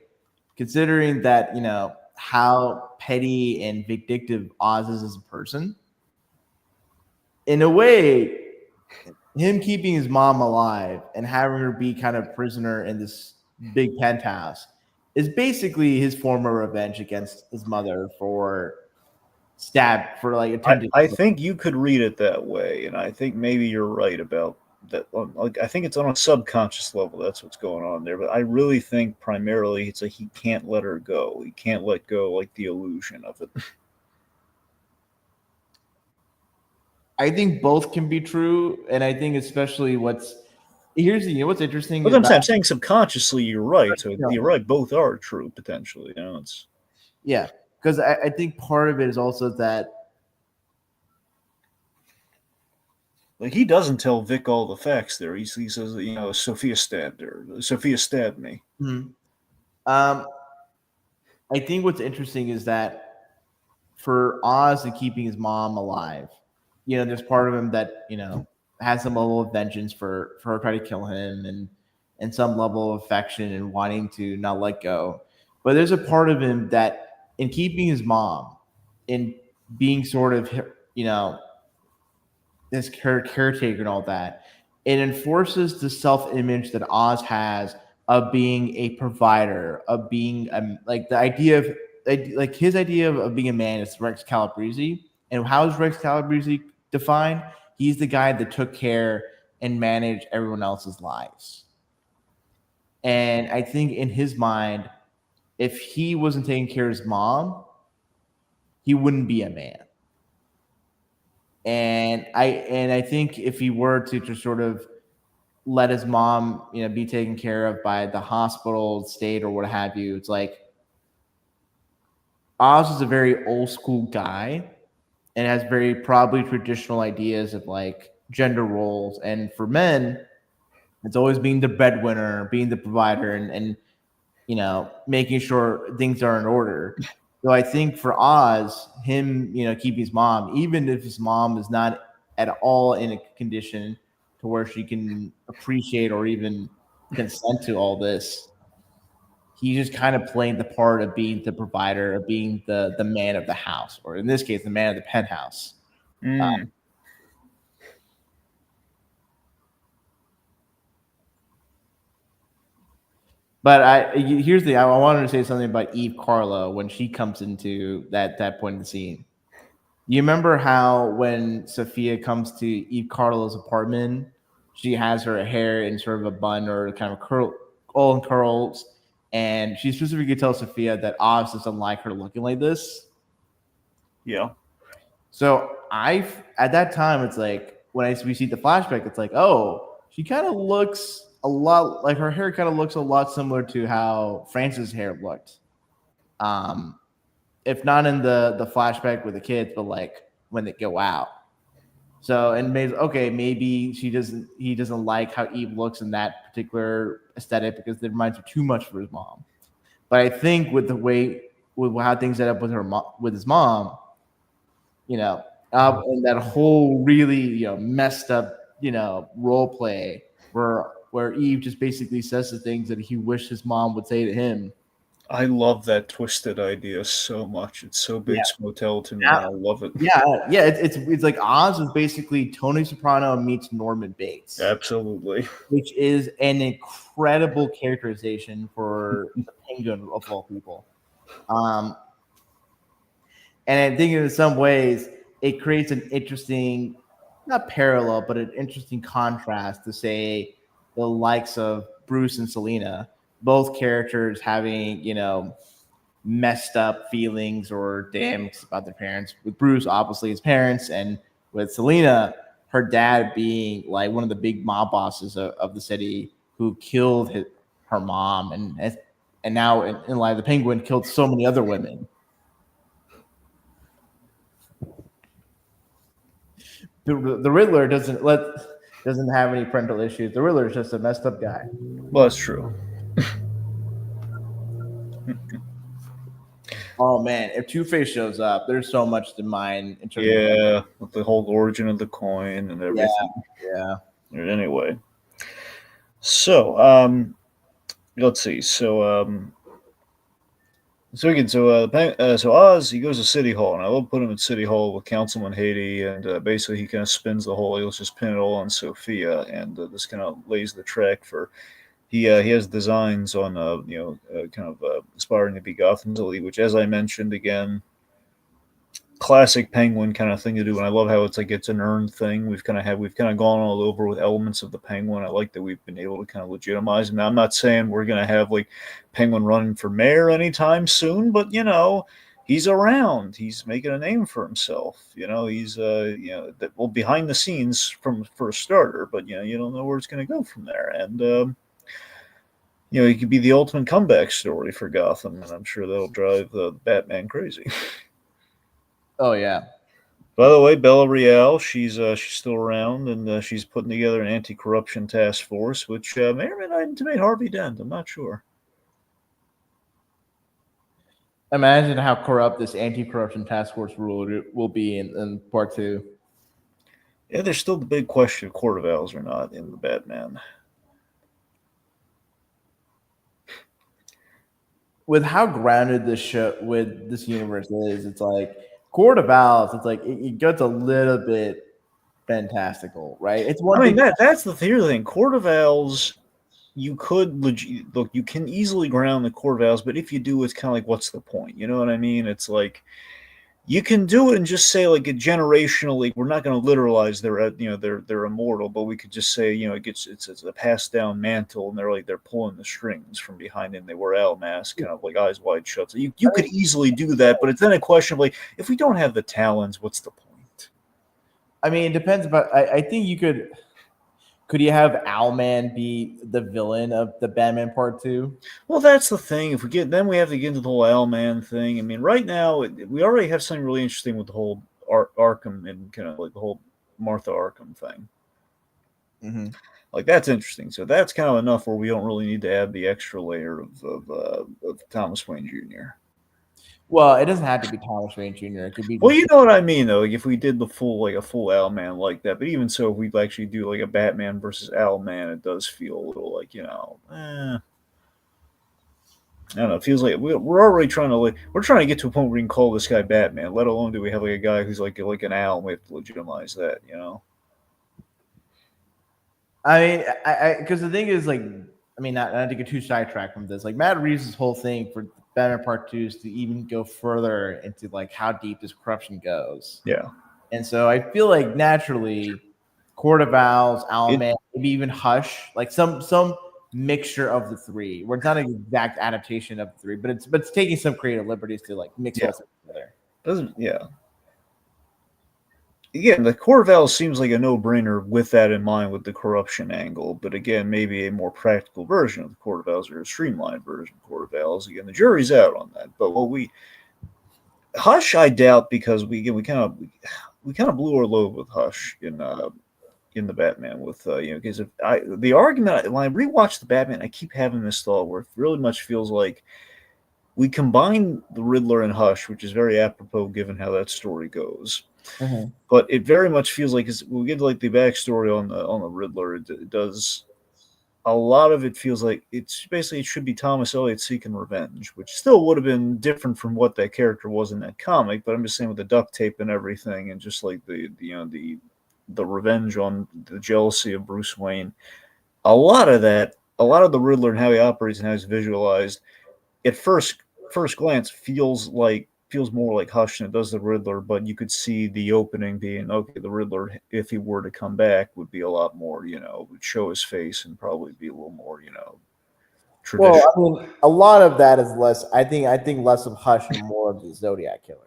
considering that how petty and vindictive Oz is as a person, in a way, him keeping his mom alive and having her be kind of prisoner in this big penthouse is basically his form of revenge against his mother for attempting. I think you could read it that way, and I think maybe you're right about that. Like, I think it's on a subconscious level. That's what's going on there. But I really think primarily it's like he can't let her go. He can't let go, like, the illusion of it. I think both can be true, and I think especially what's interesting But about I'm saying subconsciously you're right. So you're right. Both are true potentially. It's because I think part of it is also that like he doesn't tell Vic all the facts there. He says that Sophia stabbed her. Sophia stabbed me. I think what's interesting is that for Oz and keeping his mom alive, there's part of him that has some level of vengeance for her trying to kill him and some level of affection and wanting to not let go. But there's a part of him that in keeping his mom, in being sort of this caretaker and all that, it enforces the self-image that Oz has of being a provider, of being like the idea of like his idea of being a man is Rex Calabrese. And how is Rex Calabrese defined? He's the guy that took care and managed everyone else's lives. And I think in his mind, if he wasn't taking care of his mom, he wouldn't be a man. And I think if he were to just sort of let his mom, be taken care of by the hospital, state, or what have you, it's like Oz is a very old school guy and has very probably traditional ideas of like gender roles. And for men, it's always being the breadwinner, being the provider, and making sure things are in order. So I think for Oz, him, keeping his mom, even if his mom is not at all in a condition to where she can appreciate or even consent to all this, he's just kind of playing the part of being the provider, of being the man of the house, or in this case, the man of the penthouse. But here's the I wanted to say something about Eve Carlo when she comes into that point in the scene. You remember how when Sophia comes to Eve Carlo's apartment, she has her hair in sort of a bun or kind of all in curls, and she specifically tells Sophia that Oz doesn't like her looking like this. Yeah. So at that time, it's like when we see the flashback, it's like, oh, she kind of looks a lot like her hair kind of looks a lot similar to how Frances' hair looked. If not in the flashback with the kids, but like when they go out. So and maybe he doesn't like how Eve looks in that particular aesthetic because it reminds him too much for his mom. But I think with how things set up with his mom, and that whole really messed up role play where Eve just basically says the things that he wished his mom would say to him. I love that twisted idea so much. It's so Yeah, Bates Motel to me, and I love it. yeah, yeah. It's like Oz is basically Tony Soprano meets Norman Bates, Absolutely. which is an incredible characterization for the Penguin of all people. Um, and I think in some ways it creates an interesting, not parallel, but an interesting contrast to say the likes of Bruce and Selena, both characters having messed up feelings or damns about their parents. With Bruce, obviously his parents, and with Selena, her dad being like one of the big mob bosses of the city who killed her mom, and now in Live the Penguin killed so many other women. The Riddler doesn't have any parental issues. The Riddler is just a messed up guy. Well, that's true. Oh man, if Two Face shows up, there's so much to mine in terms of Yeah, with the whole origin of the coin and yeah, everything. yeah. Anyway, so let's see. So again, so Oz he goes to City Hall, and I love putting him in City Hall with Councilman Haiti, and basically he kind of spins the whole. Let's just pin it all on Sophia, and this kind of lays the track for he has designs on kind of aspiring to be Gotham City, which, as I mentioned again, classic Penguin kind of thing to do. And I love how it's like it's an earned thing. We've kind of gone all over with elements of the Penguin. I like that we've been able to kind of legitimize him. Now, I'm not saying we're going to have like Penguin running for mayor anytime soon, but he's around. He's making a name for himself. He's behind the scenes for a starter, but you don't know where it's going to go from there. And he could be the ultimate comeback story for Gotham, and I'm sure that'll drive Batman crazy. Oh yeah. By the way, Bella Real, she's still around, and she's putting together an anti-corruption task force, which may or may not intimidate Harvey Dent. I'm not sure. Imagine how corrupt this anti-corruption task force rule will be in part two. Yeah, there's still the big question of Court of Owls or not in the Batman. With how grounded this universe is, it's like Court of Owls. It's like it gets a little bit fantastical, right? It's I one mean thing. that's the thing. Court of Owls, look. You can easily ground the Court of Owls, but if you do, it's kind of like, what's the point? You know what I mean? It's like you can do it and just say like a generationally, we're not going to literalize they're immortal, but we could just say it's a passed down mantle, and they're pulling the strings from behind, and they wear owl mask, kind of like eyes wide shut. So you could easily do that, but it's then a question of like, if we don't have the talons, what's the point? I mean, it depends. But I think you could. Could you have Owlman be the villain of the Batman Part Two? Well, that's the thing. If we get then we have to get into the whole Owlman thing. I mean, right now we already have something really interesting with the whole Arkham and kind of like the whole Martha Arkham thing. Mm-hmm. Like that's interesting. So that's kind of enough where we don't really need to add the extra layer of Thomas Wayne Jr. Well, it doesn't have to be Thomas Wayne Jr. It could be Well, just you know what I mean, though. Like if we did the full Owlman like that, but even so, if we actually do like a Batman versus Owlman, it does feel a little like I don't know. It feels like we're already trying to we're trying to get to a point where we can call this guy Batman. Let alone do we have like a guy who's like an owl, and we have to legitimize that. I mean, I because the thing is, like, I mean, not to get too sidetracked from this. Like, Matt Reeves' whole thing for Batman Part Two is to even go further into like how deep this corruption goes. Yeah. And so I feel like naturally, Court of Owls, It Owlman, maybe even Hush, like some mixture of the three, where it's not an exact adaptation of the three, but it's taking some creative liberties to like mix yeah all three together. doesn't yeah. Again, the Court of Owls seems like a no-brainer with that in mind, with the corruption angle. But again, maybe a more practical version of the Court of Owls or a streamlined version of the Court of Owls. Again, the jury's out on that. But we Hush, I doubt, because we kind of blew our load with Hush in the Batman with because if the argument when I rewatch the Batman, I keep having this thought where it really much feels like we combine the Riddler and Hush, which is very apropos given how that story goes. Mm-hmm. But it very much feels like we get like the backstory on the Riddler. It does a lot of it feels like it's basically it should be Thomas Elliot seeking revenge, which still would have been different from what that character was in that comic. But I'm just saying with the duct tape and everything, and just like the revenge on the jealousy of Bruce Wayne. A lot of that, a lot of the Riddler and how he operates and how he's visualized at first glance feels more like Hush than it does the Riddler, but you could see the opening being okay. The Riddler, if he were to come back, would be a lot more, would show his face and probably be a little more, Well, traditional. I mean, a lot of that is less. I think less of Hush and more of the Zodiac killer.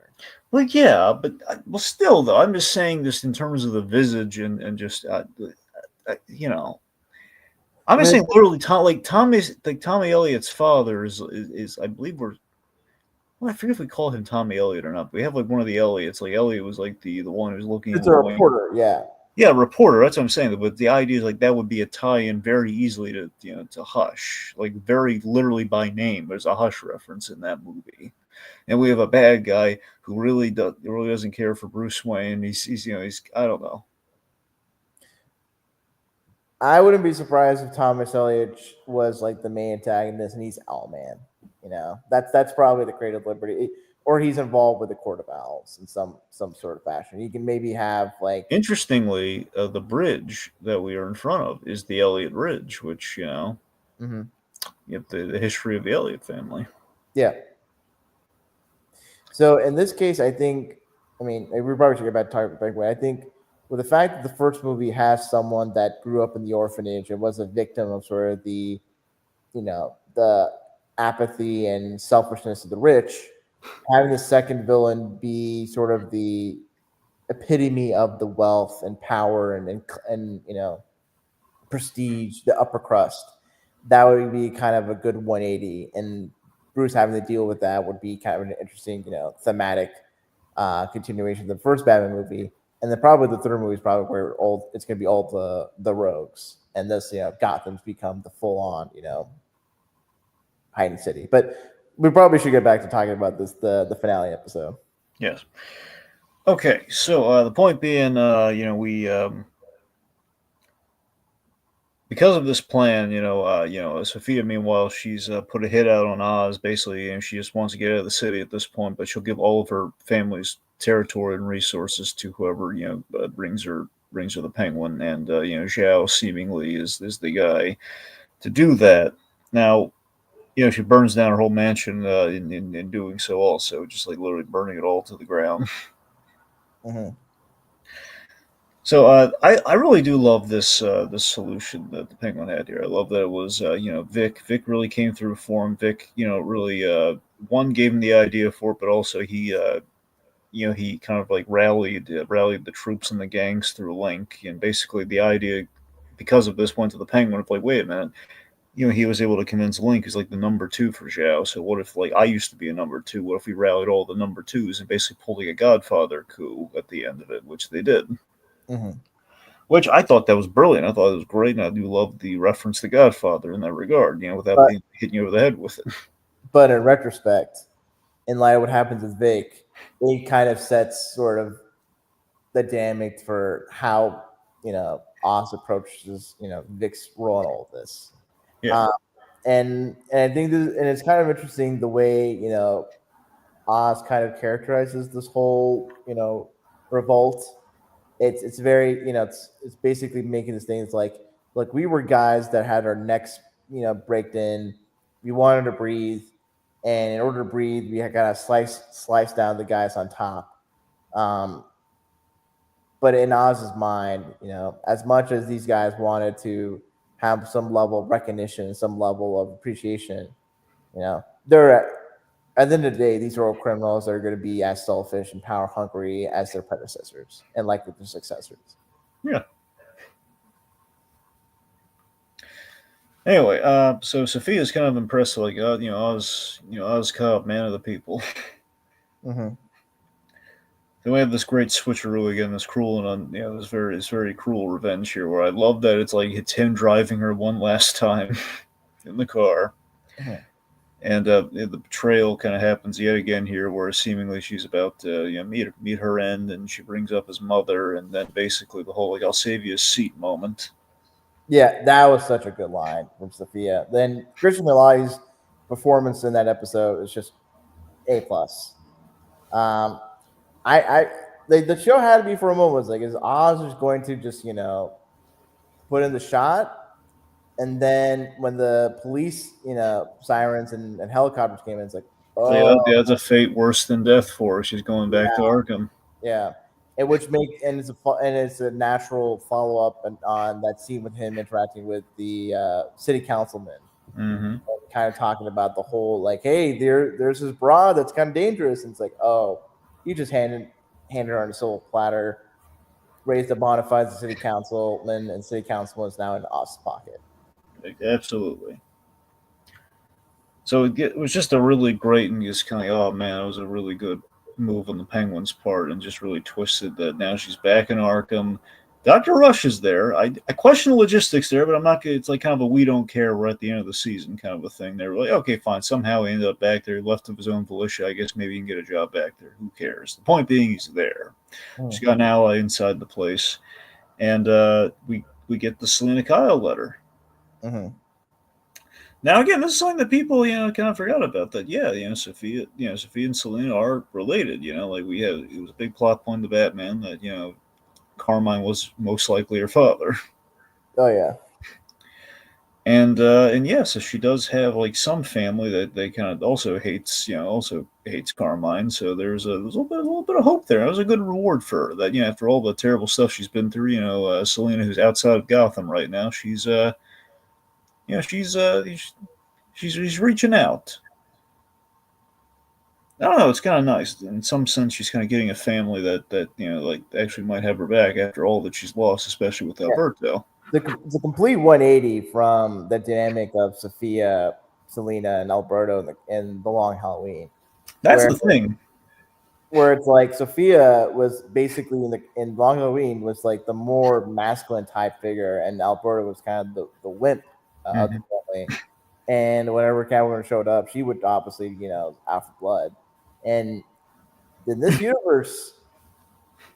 Well, yeah, but well, still though, I'm just saying just in terms of the visage and just you know, I'm I just mean, saying literally Tommy Elliott's father is I believe we're well, I forget if we call him Tommy Elliott or not. But we have like one of the Elliots. Like Elliot was like the one who's looking it's into a the wing. reporter, yeah. Yeah, reporter. That's what I'm saying. But the idea is like that would be a tie-in very easily to to Hush, like very literally by name. There's a Hush reference in that movie, and we have a bad guy who really doesn't care for Bruce Wayne. He's I don't know. I wouldn't be surprised if Thomas Elliot was like the main antagonist, and he's Owlman. You know, that's probably the creative liberty, or he's involved with the Court of Owls in some sort of fashion. He can maybe have like, Interestingly, the bridge that we are in front of is the Elliott Bridge, which mhm. you have the history of the Elliott family. Yeah. So in this case, I think, I mean, we probably should get back to talking about way. I think with the fact that the first movie has someone that grew up in the orphanage and was a victim of sort of the apathy and selfishness of the rich, having the second villain be sort of the epitome of the wealth and power and prestige, the upper crust, that would be kind of a good 180. And Bruce having to deal with that would be kind of an interesting, thematic continuation of the first Batman movie. And then probably the third movie is probably where it's going to be all the rogues, and this Gotham's become the full on hiding city. But we probably should get back to talking about this the finale episode. Yes. Okay, so the point being, we because of this plan, Sophia. Meanwhile, she's put a hit out on Oz, basically, and she just wants to get out of the city at this point. But she'll give all of her family's territory and resources to whoever brings her the Penguin, and Zhao seemingly is the guy to do that. Now, she burns down her whole mansion in doing so, also, just like literally burning it all to the ground. Mm-hmm. So I really do love this solution that the Penguin had here. I love that it was Vic. Vic really came through for him. Vic really one gave him the idea for it, but also he kind of like rallied the troops and the gangs through Link, and basically the idea because of this went to the Penguin of like, wait a minute, he was able to convince Link who's like the number two for Zhao. So what if like I used to be a number two? What if we rallied all the number twos and basically pulled like a Godfather coup at the end of it, which they did. Mm-hmm. Which I thought that was brilliant. I thought it was great, and I do love the reference to Godfather in that regard. Without But hitting you over the head with it. but in retrospect, in light of what happens with Vic, it kind of sets sort of the dynamic for how Oz approaches Vic's role in all of this. Yeah, And I think and it's kind of interesting the way Oz kind of characterizes this whole revolt. It's very it's basically making this thing. It's like we were guys that had our necks braked in. We wanted to breathe, and in order to breathe, we got to slice down the guys on top. Um, but in Oz's mind, as much as these guys wanted to have some level of recognition, some level of appreciation, they're at the end of the day, these are all criminals that are going to be as selfish and power hungry as their predecessors and likely their successors. yeah. Anyway, so Sophia's kind of impressed, like, Oz Cobb, man of the people. Mm-hmm. Then we have this great switcheroo again, this cruel and this very cruel revenge here, where I love that it's him driving her one last time in the car. Mm-hmm. And the betrayal kind of happens yet again here, where seemingly she's about to meet her end, and she brings up his mother, and then basically the whole like "I'll save you a seat" moment. Yeah, that was such a good line from Sophia. Then Christian Milai's performance in that episode is just A plus. Um, I the show had to be for a moment was like, is Oz just going to just put in the shot? And then when the police sirens and helicopters came in, it's like, Yeah, oh that's a fate worse than death for her. She's going back to Arkham. yeah, and which make and it's a natural follow up on that scene with him interacting with the city councilman, Mm-hmm. kind of talking about the whole like, hey, there's this broad that's kind of dangerous, and it's like, oh, you just handed her on a silver platter, raised the bona fides of city councilman, and city councilman is now in Oz's pocket. Absolutely. So it was just a really great and just kind of oh man, it was a really good move on the Penguins' part and just really twisted that now she's back in Arkham. Dr. Rush is there. I question the logistics there, but I'm not. It's like kind of a we don't care. We're at the end of the season kind of a thing. They were like, okay, fine. Somehow he ended up back there, left of his own volition. I guess maybe he can get a job back there. Who cares? The point being, he's there. She's got an ally inside the place, and we get the Selena Kyle letter. Mm-hmm. Now again, this is something that people, kind of forgot about. That yeah, Sophia and Selena are related. Like it was a big plot point to Batman that Carmine was most likely her father. Oh yeah. And yeah, so she does have like some family that they kind of also hates Carmine. So there's a little bit of hope there. That was a good reward for her. That after all the terrible stuff she's been through, Selena, who's outside of Gotham right now, she's she's reaching out. I don't know. It's kind of nice. In some sense, she's kind of getting a family that like actually might have her back after all that she's lost, especially with Yeah. Alberto. It's a complete 180 from the dynamic of Sophia, Selena, and Alberto in the Long Halloween. That's the thing. Where it's like Sophia was basically in Long Halloween was like the more masculine type figure, and Alberto was kind of the wimp of the family. And whenever Catwoman showed up, she would obviously out for blood. And in this universe,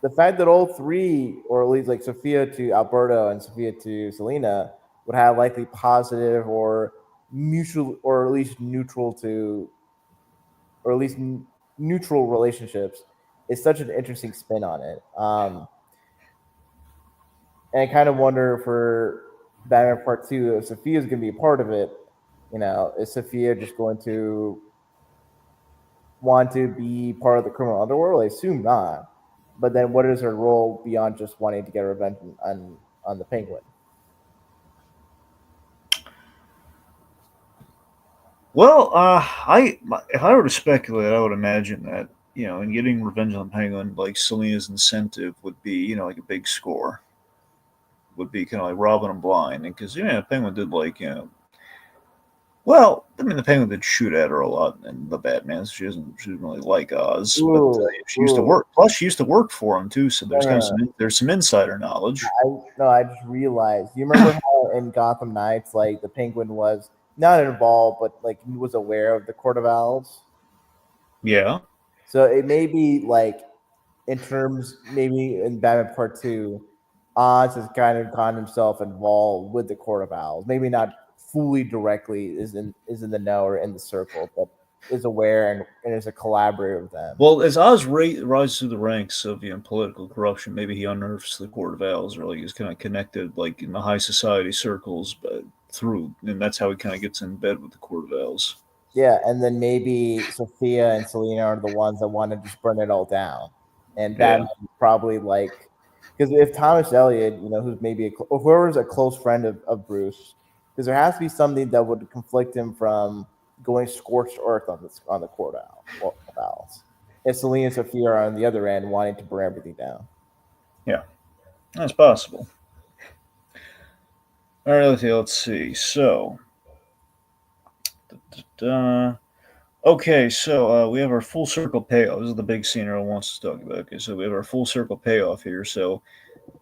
the fact that all three, or at least like Sophia to Alberto and Sophia to Selena, would have likely positive or mutual, or at least neutral to, or at least neutral relationships, is such an interesting spin on it. And I kind of wonder for Batman Part 2, if Sophia's going to be a part of it, is Sophia just going to want to be part of the criminal underworld? I assume not. But then what is her role beyond just wanting to get revenge on the Penguin? Well, if I were to speculate, I would imagine that in getting revenge on the Penguin, like Selena's incentive would be like a big score, would be kind of like robbing them blind, and because the Penguin did well, I mean the Penguin did shoot at her a lot in the Batman. So she doesn't really like Oz, but she used to work. Plus, she used to work for him too, so there's there's some insider knowledge. I just realized. You remember how in Gotham Knights, like the Penguin was not involved, but like he was aware of the Court of Owls. Yeah. So it may be like in terms, maybe in Batman Part 2, Oz has kind of gotten himself involved with the Court of Owls. Maybe not fully directly is in the know or in the circle, but is aware and is a collaborator with them. Well, as Oz rises through the ranks of political corruption, maybe he unearths the Court of Owls, or like he's kind of connected like in the high society circles, but through, and that's how he kind of gets in bed with the Court of Owls. Yeah, and then maybe Sophia and Selena are the ones that want to just burn it all down, and Batman probably like, because if Thomas Elliot, who's maybe whoever's a close friend of Bruce, because there has to be something that would conflict him from going scorched earth on the Court of Owls. If Selena and Sophia are on the other end wanting to burn everything down. Yeah, that's possible. All right, let's see. So, okay, so we have our full circle payoff. This is the big scene everyone wants to talk about. Okay, so we have our full circle payoff here. So,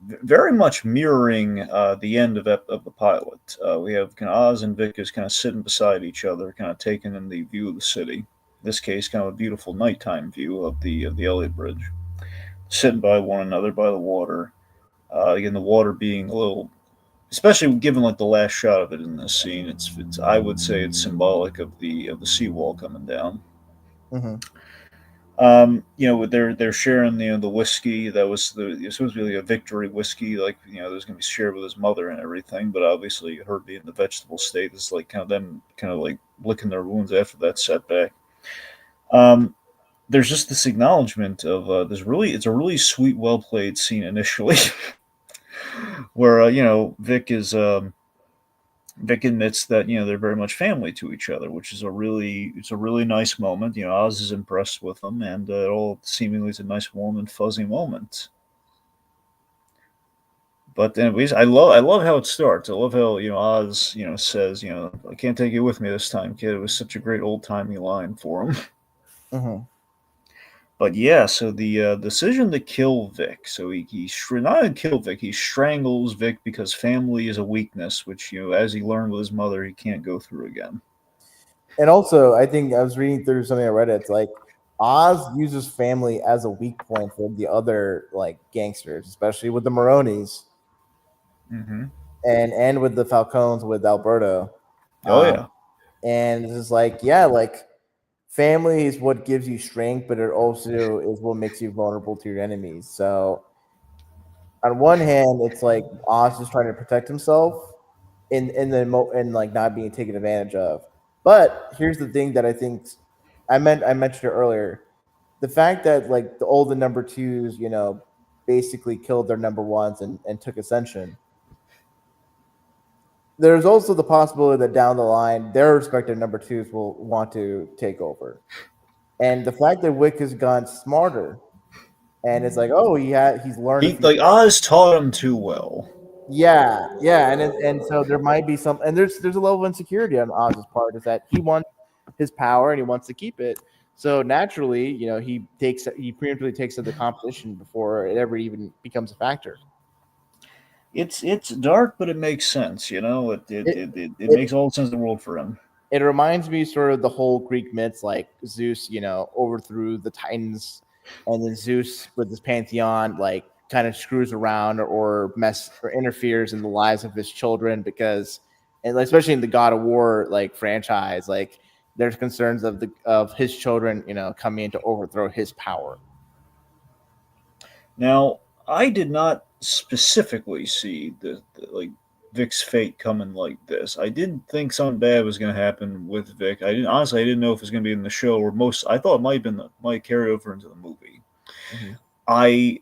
very much mirroring the end of the pilot. We have kind of Oz and Vickers kind of sitting beside each other, kind of taking in the view of the city. In this case, kind of a beautiful nighttime view of the Elliott Bridge, sitting by one another by the water. Again, the water being a little especially given like the last shot of it in this scene. It's I would say it's symbolic of the seawall coming down. Mm-hmm. They're sharing the whiskey that was it's supposed to be like a victory whiskey, like that was gonna be shared with his mother and everything. But obviously, her being in the vegetable state is like kind of them kind of like licking their wounds after that setback. Um, there's just this acknowledgement of this really it's a really sweet, well played scene initially, where Vic admits that they're very much family to each other, which is a really nice moment. Oz is impressed with them, and it all seemingly is a nice, warm and fuzzy moment. But anyways, I love how it starts. I love how Oz says I can't take you with me this time, kid. It was such a great old timey line for him. Mm-hmm. But yeah, so the decision to kill Vic. So not to kill Vic, he strangles Vic because family is a weakness, which as he learned with his mother, he can't go through again. And also, I think I was reading through something I read. It's like Oz uses family as a weak point for the other like gangsters, especially with the Maronis Hmm. and with the Falcones with Alberto. Oh Um, yeah. and it's just like, yeah, like family is what gives you strength, but it also is what makes you vulnerable to your enemies. So on one hand, it's like Oz is trying to protect himself in like not being taken advantage of. But here's the thing that I mentioned it earlier. The fact that like the number twos, basically killed their number ones and took ascension. There's also the possibility that down the line their respective number twos will want to take over. And the fact that Wick has gone smarter and it's like, oh, he's learned a He few. like Oz taught him too well. Yeah, and so there might be some, and there's a level of insecurity on Oz's part is that he wants his power and he wants to keep it. So naturally, he preemptively takes to the competition before it ever even becomes a factor. It's dark, but it makes sense. It It it makes all the sense in the world for him. it reminds me sort of the whole Greek myths, like Zeus, overthrew the Titans, and then Zeus with his pantheon, like kind of screws around or mess or interferes in the lives of his children because, and especially in the God of War like franchise, like there's concerns of his children, coming in to overthrow his power. Now, I did not specifically see like Vic's fate coming like this. I did think something bad was going to happen with Vic. I didn't know if it was going to be in the show or most. I thought it might carry over into the movie. Mm-hmm. I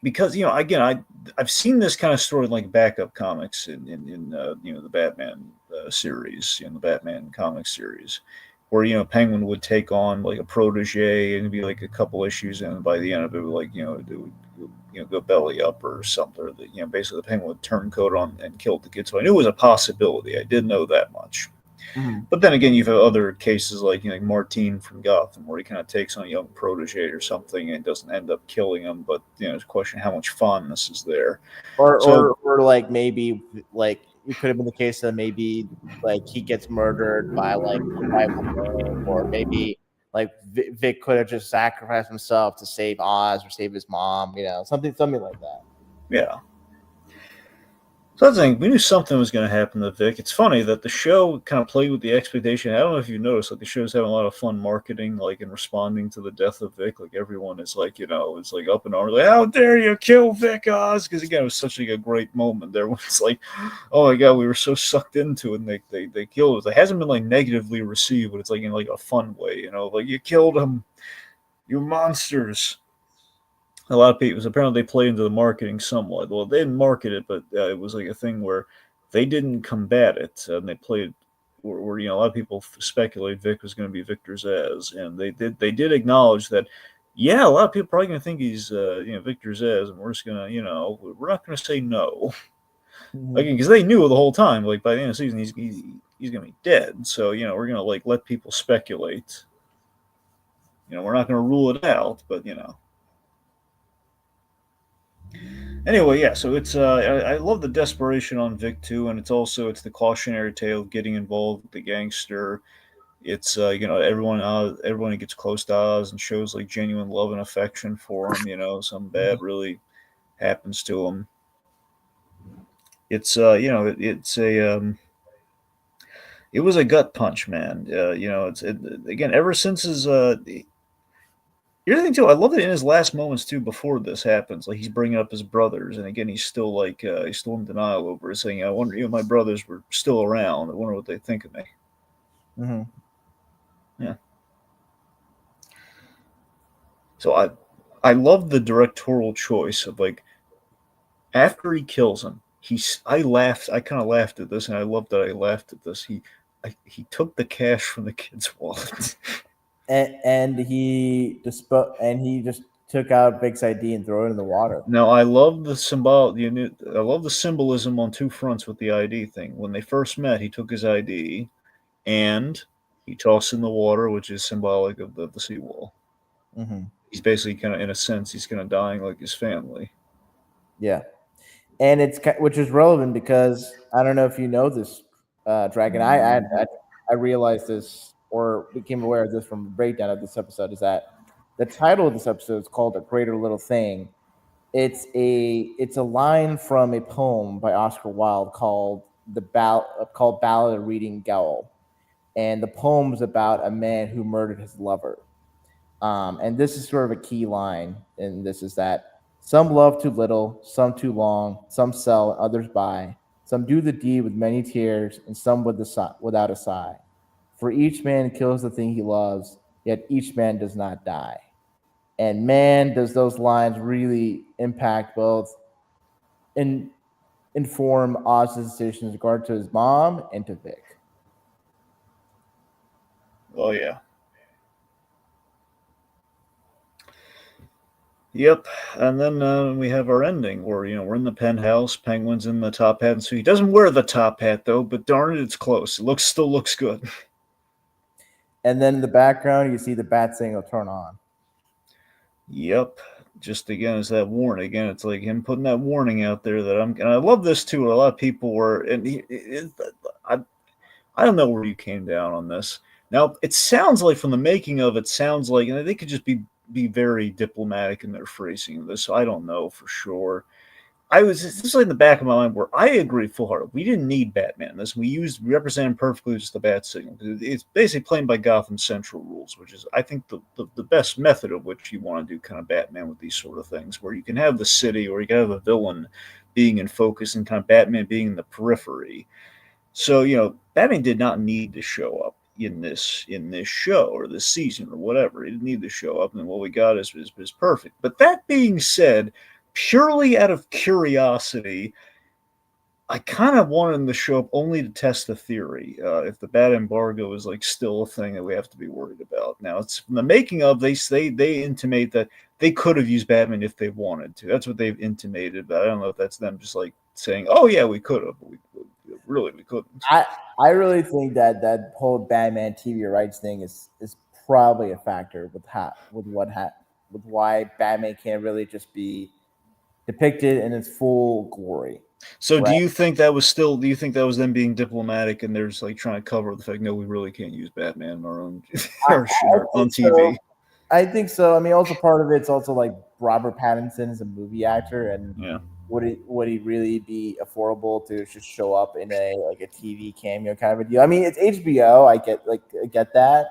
because again I've seen this kind of story in like backup comics in the Batman series, the Batman comic series, where Penguin would take on like a protege and it'd be like a couple issues, and by the end of it, like it would go belly up or something. Or basically the Penguin would turn coat on and kill the kid. So I knew it was a possibility. I did know that much. Mm-hmm. But then again, you've had other cases like Martine from Gotham, where he kind of takes on a young protege or something and doesn't end up killing him. But it's a question how much fondness is there. or So or or like maybe like it could have been the case that maybe like he gets murdered by like a rival gang, or maybe like Vic could have just sacrificed himself to save Oz or save his mom, something like that. yeah, so I think we knew something was going to happen to Vic. It's funny that the show kind of played with the expectation. I don't know if you noticed, like the show's having a lot of fun marketing, like in responding to the death of Vic. Like everyone is like, it's like up in arms, like how dare you kill Vic Oz? Because again, it was such like a great moment. Everyone's like, oh my god, we were so sucked into it, and they killed it. It hasn't been like negatively received, but it's like in like a fun way, like you killed him, you monsters. A lot of people apparently they play into the marketing somewhat. Well, they didn't market it, but it was like a thing where they didn't combat it, and they played where a lot of people speculate Vic was going to be Victor Zaz, and they did acknowledge that. Yeah, a lot of people probably going to think he's Victor Zaz, and we're just gonna we're not going to say no Mhm. again because they knew the whole time like by the end of the season he's going to be dead. So we're going to like let people speculate. We're not going to rule it out, but Anyway, yeah. So it's I love the desperation on Vic too, and it's the cautionary tale of getting involved with the gangster. It's everyone who gets close to Oz and shows like genuine love and affection for him. Some bad really happens to him. It's it's a it was a gut punch, man. Again, ever since his here's the thing too. I love it in his last moments too. Before this happens, like he's bringing up his brothers, and again, he's still in denial over it, saying, "I wonder, my brothers were still around. I wonder what they think of me." Mm-hmm. Yeah. So I love the directorial choice of like after he kills him. I laughed. I kind of laughed at this, and I love that I laughed at this. He took the cash from the kid's wallet. And he just took out Vic's ID and threw it in the water. Now I love the symbol. I love the symbolism on two fronts with the ID thing. When they first met, he took his ID and he tossed in the water, which is symbolic of the seawall. Mm-hmm. He's basically kind of, in a sense, he's kind of dying like his family. Yeah, and which is relevant because I don't know if you know this, Dragon. I realized this or became aware of this from a breakdown of this episode. Is that the title of this episode is called "A Greater Little Thing." It's a line from a poem by Oscar Wilde called Ballad of Reading Gaol, and the poem is about a man who murdered his lover. And this is sort of a key line, and this is that some love too little, some too long, some sell, others buy. Some do the deed with many tears, and some without a sigh. For each man kills the thing he loves, yet each man does not die. And man, does those lines really impact both and inform Oz's decisions in regard to his mom and to Vic. Oh yeah. Yep, and then we have our ending where we're in the penthouse. Penguin's in the top hat, and so he doesn't wear the top hat though. But darn it, it's close. It still looks good. And then in the background, you see the bat signal turn on. Yep. Just again, it's that warning. Again, it's like him putting that warning out there that and I love this too. A lot of people were, and I don't know where you came down on this. Now, it sounds like from the making of it, sounds like, and they could just be very diplomatic in their phrasing of this. So I don't know for sure. This is like in the back of my mind where I agree full hearted. We didn't need Batman in this. We represented perfectly just the bat signal. It's basically playing by Gotham Central rules, which is, I think, the best method of which you want to do kind of Batman with these sort of things, where you can have the city or you can have a villain being in focus and kind of Batman being in the periphery. So, Batman did not need to show up in this show or this season or whatever. He didn't need to show up, and what we got is perfect. But that being said, purely out of curiosity, I kind of wanted him to show up only to test the theory. If the bat embargo is like still a thing that we have to be worried about. Now, it's from the making of, they intimate that they could have used Batman if they wanted to. That's what they've intimated, but I don't know if that's them just like saying, "Oh yeah, we could have, but we couldn't." I really think that whole Batman TV rights thing is probably a factor with why Batman can't really just be depicted in its full glory. So Right? do you think that was them being diplomatic and they're just like trying to cover the fact, no, we really can't use Batman in our own on TV? So. I think so. I mean, also part of it's also like Robert Pattinson is a movie actor, and Yeah. would he really be affordable to just show up in a TV cameo kind of a deal? I mean, it's HBO. I get that,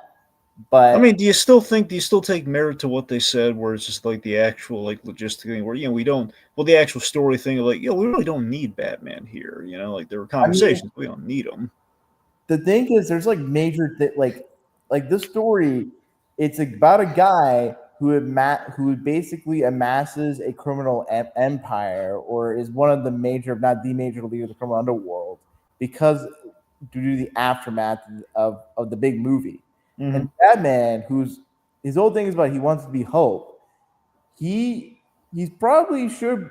I but mean, do you still take merit to what they said, where it's just like the actual like logistic thing, where we don't, well, the actual story thing of like, we really don't need Batman here, like there were I mean, conversations, we don't need him. the thing is, there's like major like this story. It's about a guy who basically amasses a criminal empire, or is one of the major, if not the major leader of the criminal underworld, because due to the aftermath of the big movie. Mm-hmm. And Batman, his whole thing is about he wants to be Hope. He's probably should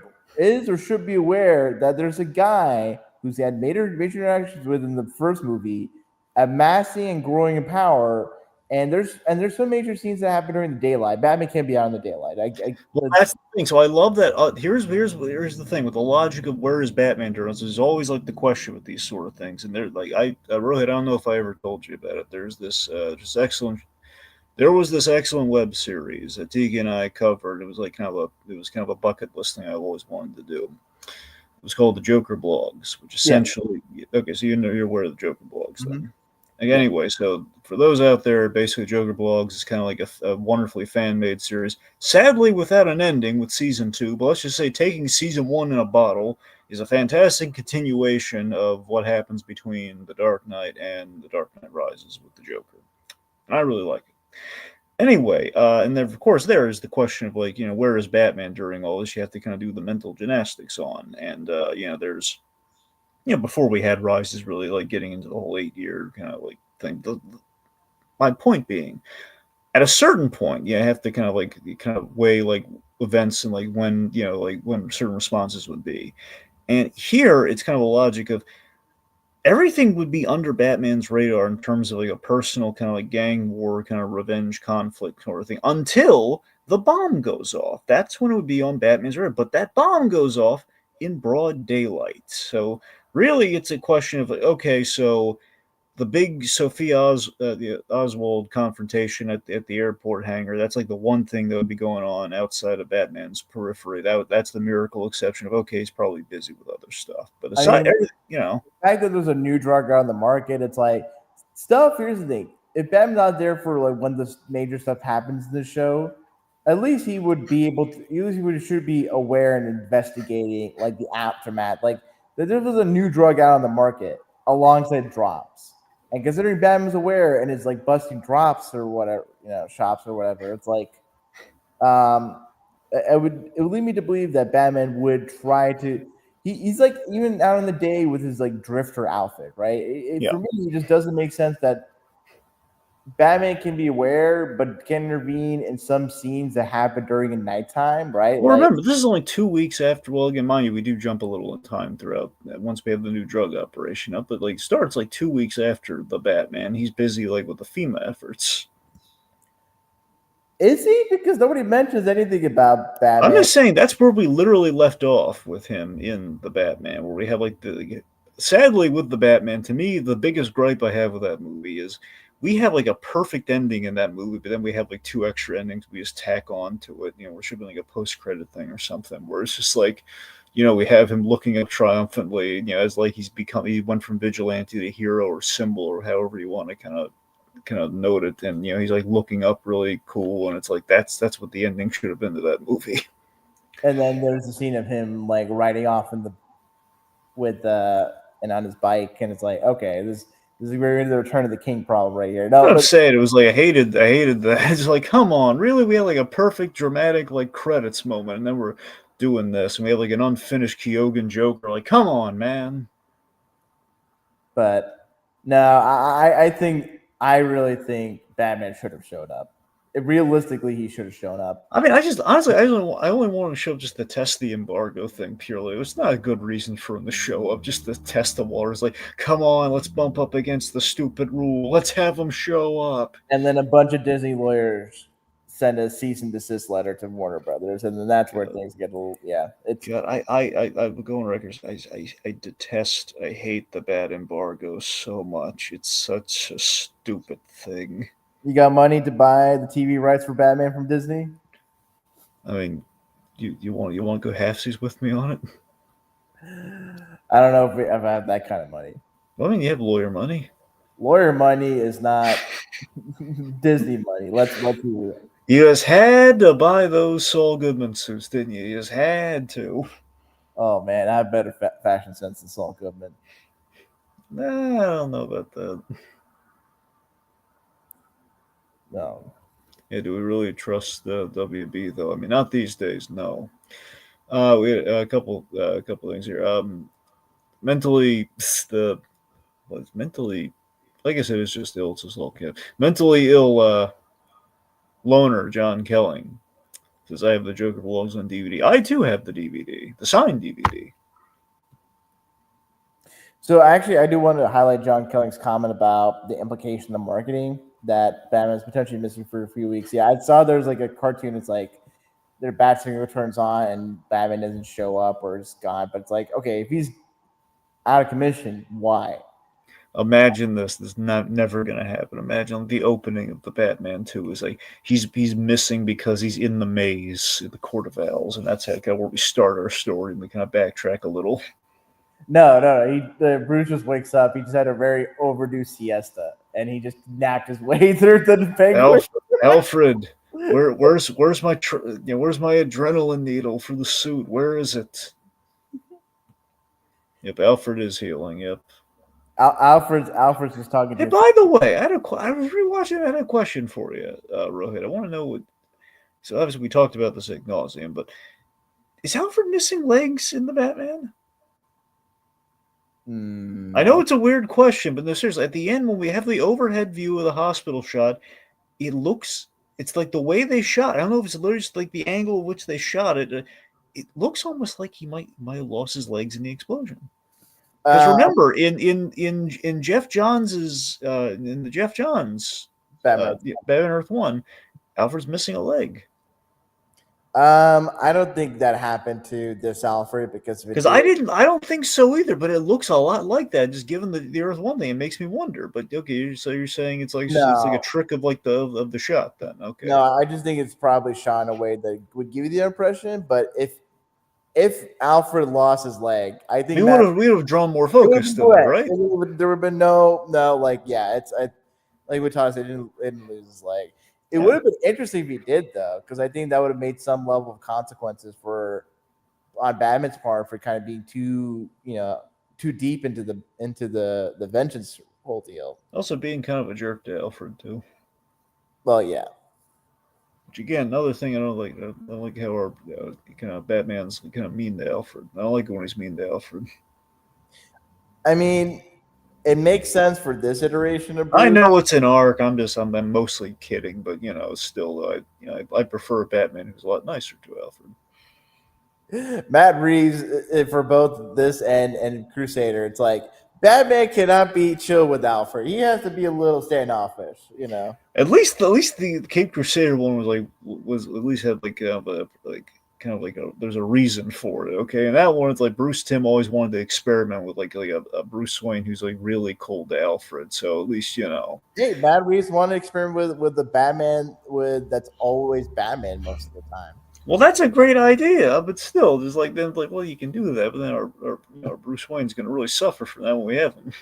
be aware that there's a guy who's had major interactions with in the first movie, amassing and growing in power. And there's some major scenes that happen during the daylight. Batman can't be out in the daylight. Well, that's the thing. So I love that. Here's the thing with the logic of where is Batman during this. There's always like the question with these sort of things, and they're like Rohit, I don't know if I ever told you about it. There's this just excellent. There was this excellent web series that Tegan and I covered. It was kind of a bucket list thing I always wanted to do. was called the Joker blogs, which essentially okay. So you're aware of the Joker blogs Mhm. then. Like, Yeah. anyway, so for those out there, basically Joker blogs is kind of like a wonderfully fan made series. Sadly, without an ending with season 2, but let's just say taking season 1 in a bottle is a fantastic continuation of what happens between The Dark Knight and The Dark Knight Rises with the Joker. And I really like it. Anyway, and then of course there is the question of like, where is Batman during all this? You have to kind of do the mental gymnastics on, and there's before we had Rises really like getting into the whole 8 year kind of like thing. My point being, at a certain point, you have to kind of weigh like events and like when like when certain responses would be, and here it's kind of a logic of everything would be under Batman's radar in terms of like a personal kind of like gang war, kind of revenge conflict sort of thing until the bomb goes off. That's when it would be on Batman's radar. But that bomb goes off in broad daylight. So really, it's a question of like, okay, so the big the Oswald confrontation at the airport hangar. That's like the one thing that would be going on outside of Batman's periphery. That's the miracle exception of okay, he's probably busy with other stuff. But I aside, mean, the fact that there's a new drug on the market, it's like stuff. Here's the thing: if Batman's not there for like when this major stuff happens in the show, at least he would be able to. At least should be aware and investigating like the aftermath. Like that there was a new drug out on the market alongside drops, and considering Batman's aware and is like busting drops or whatever, shops or whatever, it's like um, it would lead me to believe that Batman would try to. He's like even out in the day with his like drifter outfit, right? yeah. For me, it just doesn't make sense that Batman can be aware but can intervene in some scenes that happen during a nighttime, right? Well, Like, remember, this is only 2 weeks after. Well, again, mind you, we do jump a little in time throughout once we have the new drug operation up. But like, starts like 2 weeks after the Batman. He's busy like with the FEMA efforts. is he? Because nobody mentions anything about I'm Batman. just saying that's where we literally left off with him in the Batman, where we have like the. Sadly, with the Batman, to me, the biggest gripe I have with that movie is we have like a perfect ending in that movie, but then we have like 2 extra endings we just tack on to it. It should be like a post-credit thing or something, where it's just like, we have him looking up triumphantly, as like he went from vigilante to hero or symbol or however you want to kind of note it, and he's like looking up really cool, and it's like that's what the ending should have been to that movie. And then there's the scene of him like riding off in the with and on his bike, and it's like, okay, this is very the Return of the King problem right here. No, I'm but saying it was like I hated that. It's like, come on, really? We had like a perfect dramatic like credits moment, and then we're doing this, and we have like an unfinished Kyogen Joker. Like, come on, man. But no, I really think Batman should have showed up. Realistically, he should have shown up. I mean, I just honestly, I only want to show up just to test the embargo thing purely. It's not a good reason for him to show up just to test the waters. Like, come on, let's bump up against the stupid rule. Let's have him show up. And then a bunch of Disney lawyers send a cease and desist letter to Warner Brothers, and then that's where things get a little It's God, I would go on record. I detest, I hate the bad embargo so much. It's such a stupid thing. you got money to buy the TV rights for Batman from Disney. I mean, you want to go halfsies with me on it? I don't know if I have that kind of money. Well, I mean, you have lawyer money. Lawyer money is not Disney money. Let's be real. You just had to buy those Saul Goodman suits, didn't you? You just had to. Oh man, I have better fashion sense than Saul Goodman. Nah, I don't know about that. No. Yeah, do we really trust the WB though? I mean, not these days. No. We had a couple things here. Mentally, the was mentally, like I said, it's just ill. It's a small kid. Mentally ill loner John Kelling says I have the Joker belongs on DVD. I too have the DVD, the signed DVD. So actually, I do want to highlight John Kelling's comment about the implication of marketing that Batman is potentially missing for a few weeks. Yeah, I saw there's like a cartoon. It's like their bat signal turns on and Batman doesn't show up or is gone. But it's like, okay, if he's out of commission, why? Imagine this. This is never gonna happen. Imagine the opening of the Batman 2 is like he's missing because he's in the maze, in the Court of Owls, and that's kind of where we start our story, and we kind of backtrack a little. No. Bruce just wakes up. He just had a very overdue siesta, and he just napped his way through the Penguin. Alfred, where's my where's my adrenaline needle for the suit? Where is it? Yep, Alfred is healing. Yep. Alfred's just talking Hey, to. by the way, I was rewatching. I had a question for you, Rohit. I want to know what. So obviously we talked about this ad nauseum, but is Alfred missing legs in the Batman? I know it's a weird question, but no, seriously, at the end when we have the overhead view of the hospital shot, it's like the way they shot. I don't know if it's literally just like the angle in which they shot it. It looks almost like he might have lost his legs in the explosion. Because remember, in Jeff Johns's in the Jeff Johns Batman Earth 1, Alfred's missing a leg. I don't think that happened to this Alfred because I don't think so either. But it looks a lot like that, just given the Earth 1 thing. It makes me wonder. But okay, so you're saying it's like a trick of like the shot then? Okay. No, I just think it's probably shot in a way that would give you the impression. But if Alfred lost his leg, I think we would have drawn more focus to it, right? There would have been no like like what Todd said, he didn't lose his leg. It would have been interesting if he did though, because I think that would have made some level of consequences on Batman's part for kind of being too deep into the vengeance whole deal. Also being kind of a jerk to Alfred too. Well, yeah. Which again, another thing I don't like. I don't like how our kind of Batman's kind of mean to Alfred. I don't like it when he's mean to Alfred. I mean, it makes sense for this iteration of Bruce. I know it's an arc. I'm mostly kidding, but still, I prefer a Batman who's a lot nicer to Alfred. Matt Reeves for both this and Crusader. It's like Batman cannot be chill with Alfred. He has to be a little standoffish, At least the Cape Crusader one was at least had there's a reason for it, okay? And that one, it's like Bruce Timm always wanted to experiment with like a Bruce Wayne who's like really cold to Alfred. So at least Hey, Matt Reeves wanted to experiment with the Batman that's always Batman most of the time. Well, that's a great idea, but still, there's well, you can do that, but then our Bruce Wayne's going to really suffer from that when we have him.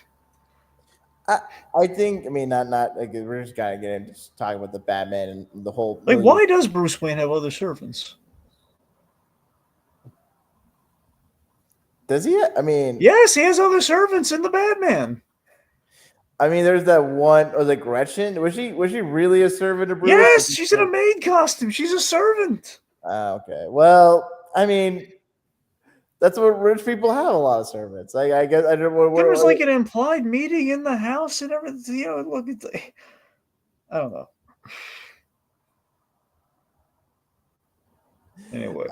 I think, not like we're just gotta get into talking about the Batman and the whole. Like, why does Bruce Wayne have other servants? Does he? Yes, he has other servants in the Batman. There's that one. Was it Gretchen? Was she really a servant of Bruce? Yes, she's in a maid costume. She's a servant. Okay. Well, that's what rich people have, a lot of servants. I guess I don't know. There was like an implied meeting in the house and everything. I don't know. Anyway.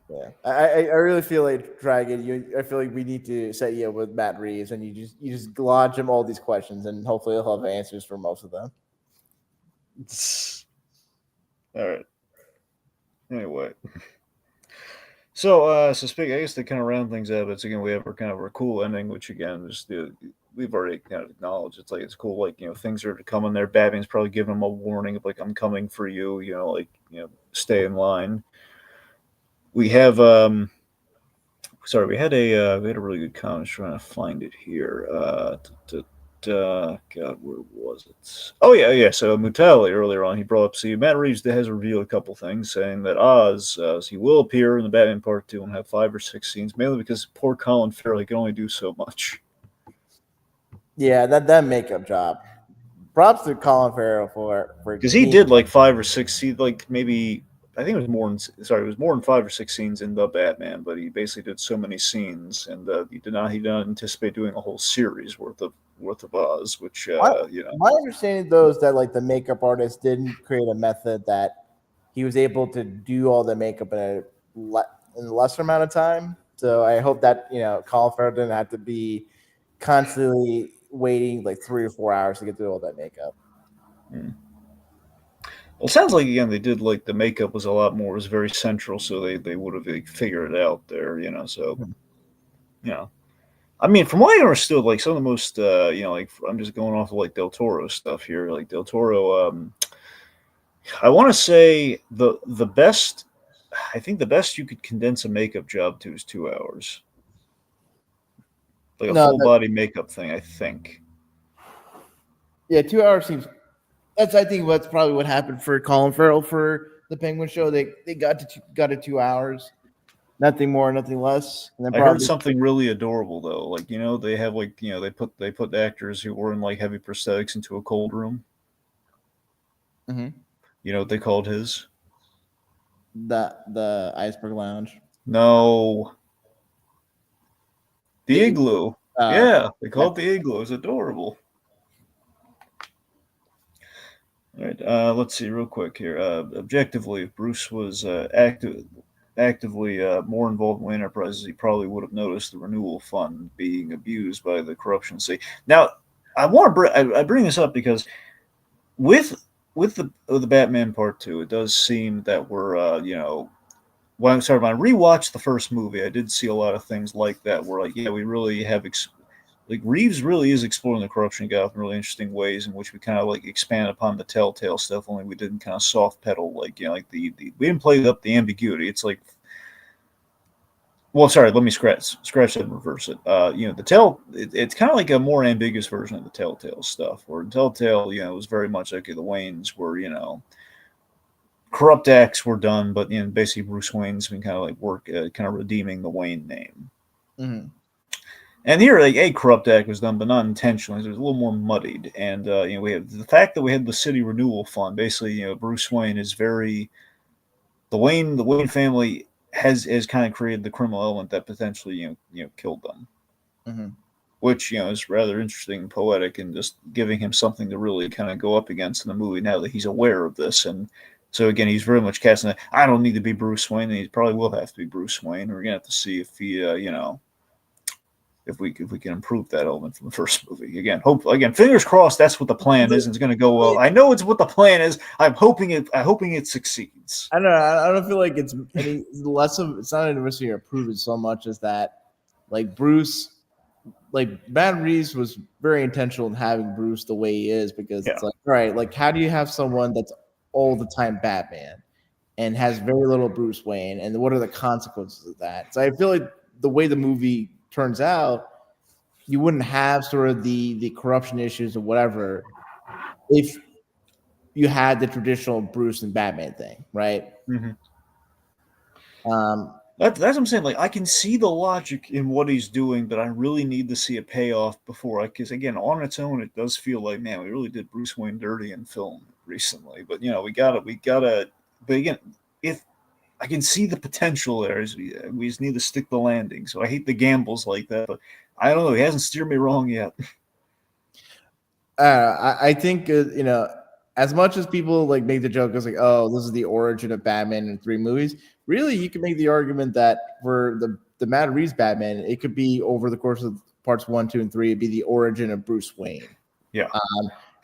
Yeah, I really feel like Dragon. I feel like we need to set you up with Matt Reeves, and you just lodge him all these questions, and hopefully he'll have answers for most of them. All right. Anyway, so speaking, I guess to kind of round things up, it's again we have kind of a cool ending, which again just we've already kind of acknowledged. It's cool, like things are coming there. Batman's probably giving him a warning of like I'm coming for you. Stay in line. We have we had a really good comment. I was trying to find it here. God, where was it? Oh yeah. So Mutali earlier on, he brought up. See, Matt Reeves has revealed a couple things, saying that Oz, he will appear in the Batman Part 2 and have 5 or 6 scenes, mainly because poor Colin Farrell can only do so much. Yeah, that makeup job. Props to Colin Farrell for because he did like 5 or 6 scenes, like maybe. I think it was more than 5 or 6 scenes in the Batman, but he basically did so many scenes, and he did not anticipate doing a whole series worth of Oz, which My understanding though is that like the makeup artist didn't create a method that he was able to do all the makeup in a lesser amount of time. So I hope that Colin Farrell didn't have to be constantly waiting like 3 or 4 hours to get through all that makeup. Well, it sounds like again they did like the makeup was very central, so they would have figured it out there, So, I mean, from what I understood, like some of the most, like I'm just going off of like Del Toro stuff here. Like Del Toro, I want to say the best. I think the best you could condense a makeup job to is 2 hours, like a No, full body makeup thing. I think. yeah, 2 hours seems. That's I think that's probably what happened for Colin Farrell for the Penguin show. They got to 2 hours, nothing more, nothing less, and then I heard probably something really adorable though. Like they have like they put actors who were in like heavy prosthetics into a cold room. Mhm. You know what they called his? the Iceberg Lounge. No, the The igloo. okay. Yeah, they Yeah. called it the igloo. It's adorable. All right, let's see real quick here. Objectively, if Bruce was actively more involved in enterprises, he probably would have noticed the renewal fund being abused by the corruption. See, now I want to I bring this up because with the Batman Part Two, it does seem that we're when when I rewatched the first movie, I did see a lot of things like that. Where like, yeah, we really have like Reeves really is exploring the corruption Gotham in really interesting ways in which we kind of like expand upon the Telltale stuff. Only we didn't kind of soft pedal like like the we didn't play up the ambiguity. It's like, well, sorry, let me scratch that and reverse it. It's kind of like a more ambiguous version of the Telltale stuff. Where Telltale, was very much like the Waynes were, corrupt acts were done, but basically Bruce Wayne's been kind of like kind of redeeming the Wayne name. Mm-hmm. And here, like a corrupt act was done, but not intentionally. So it was a little more muddied. And we have the fact that we had the city renewal fund. Basically, Bruce Wayne is very the Wayne family has kind of created the criminal element that potentially killed them, Mm-hmm. which is rather interesting and poetic, and just giving him something to really kind of go up against in the movie now that he's aware of this. And so again, he's very much casting that I don't need to be Bruce Wayne, and he probably will have to be Bruce Wayne. We're gonna have to see if he if we can improve that element from the first movie. Again, fingers crossed that's what the plan is, and it's going to go well. I know it's what the plan is. I'm hoping it succeeds. I don't know. I don't feel like it's any less of. It's not necessarily improving so much as that, like Bruce, like Matt Reeves was very intentional in having Bruce the way he is because Yeah. it's like, all right, like how do you have someone that's all the time Batman and has very little Bruce Wayne, and what are the consequences of that? So I feel like the way the movie turns out, you wouldn't have sort of the corruption issues or whatever if you had the traditional Bruce and Batman thing, right? Mm-hmm. Um, That's what I'm saying. Like I can see the logic in what he's doing, but I really need to see a payoff before because again, on its own, it does feel like man, we really did Bruce Wayne dirty in film recently. But we gotta. But again, if I can see the potential there, we just need to stick the landing. So I hate the gambles like that, but I don't know. He hasn't steered me wrong yet. I think as much as people like make the joke as like, oh, this is the origin of Batman in 3 movies. Really, you can make the argument that for the Matt Reeves Batman, it could be over the course of parts 1, 2, and 3, it'd be the origin of Bruce Wayne. Yeah.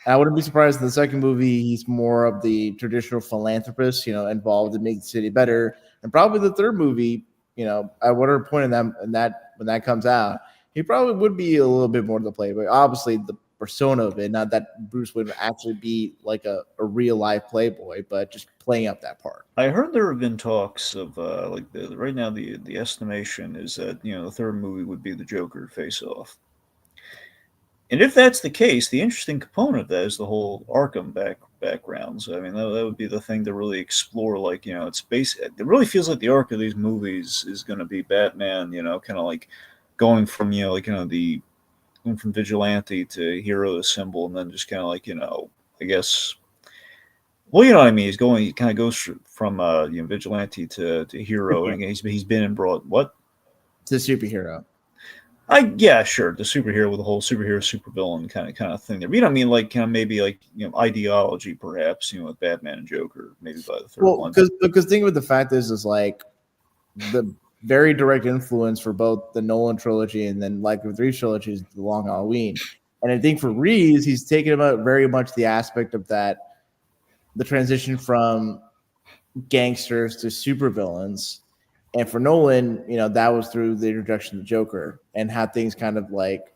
And I wouldn't be surprised in the second movie he's more of the traditional philanthropist, involved in making the city better. And probably the third movie, at whatever point in that when that comes out, he probably would be a little bit more to the playboy. Obviously, the persona of it, not that Bruce would actually be like a real life playboy, but just playing up that part. I heard there have been talks of right now the estimation is that the third movie would be the Joker face off. And if that's the case, the interesting component of that is the whole Arkham background. So I mean, that would be the thing to really explore. Like it's it really feels like the arc of these movies is going to be Batman. Kind of like going from the going from vigilante to hero to symbol, and then just kind of like I guess. Well, you know what I mean. He kind of goes from vigilante to hero, and again, he's been in broad what To superhero. Yeah, sure. The superhero with the whole superhero supervillain kind of thing there. But you know what I mean? Like kind of maybe like ideology perhaps, with Batman and Joker, maybe by the third one. Because think of the fact is like the very direct influence for both the Nolan trilogy and then like the 3 trilogies, The Long Halloween. And I think for Reeves, he's taken about very much the aspect of that, the transition from gangsters to supervillains, And for Nolan, that was through the introduction of the Joker and how things kind of like,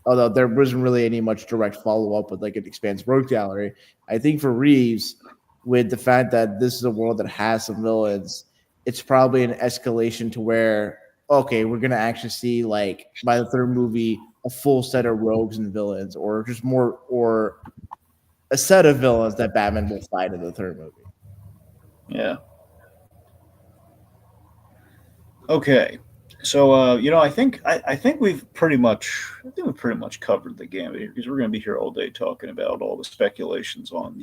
although there wasn't really any much direct follow up with like an expansive rogue gallery. I think for Reeves, with the fact that this is a world that has some villains, it's probably an escalation to where, okay, we're gonna actually see like by the third movie a full set of rogues and villains, or just more, or a set of villains that Batman will fight in the third movie. Yeah. Okay. So I think we've pretty much covered the gamut here because we're going to be here all day talking about all the speculations on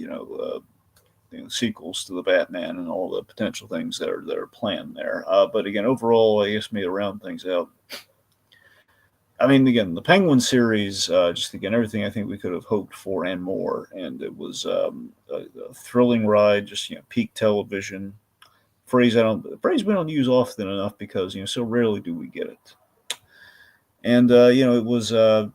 sequels to the Batman and all the potential things that are planned there. But again, overall, I guess me to round things out. I mean, again, the Penguin series, just again, everything I think we could have hoped for and more. And it was a thrilling ride, just peak television. Phrase we don't use often enough because so rarely do we get it. And it was a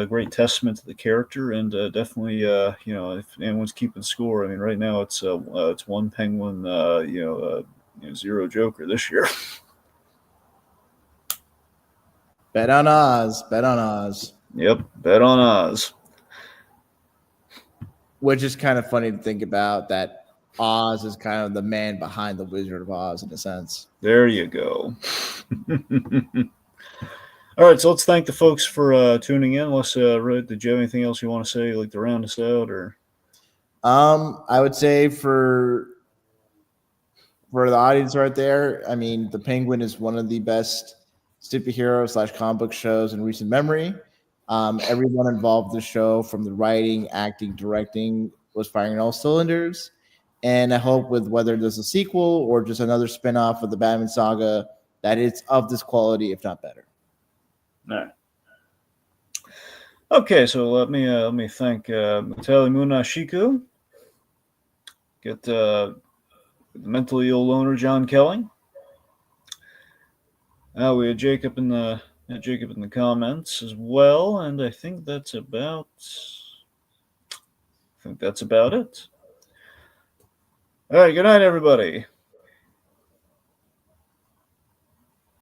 great testament to the character, and definitely if anyone's keeping score, I mean right now it's one Penguin, zero Joker this year. Bet on Oz. Bet on Oz. Yep, bet on Oz. Which is kind of funny to think about that Oz is kind of the man behind the Wizard of Oz in a sense. There you go. All right, so let's thank the folks for tuning in. Unless, did you have anything else you want to say, like to round us out, or? I would say for the audience right there, I mean, The Penguin is one of the best superhero / comic book shows in recent memory. Everyone involved in the show, from the writing, acting, directing, was firing on all cylinders. And I hope with whether there's a sequel or just another spin-off of the Batman saga, that it's of this quality, if not better. All right. Okay, so let me thank Matali Munashiku. Get the mentally ill loner John Kelly. We had Jacob in the comments as well, and I think that's about it. All right, good night, everybody.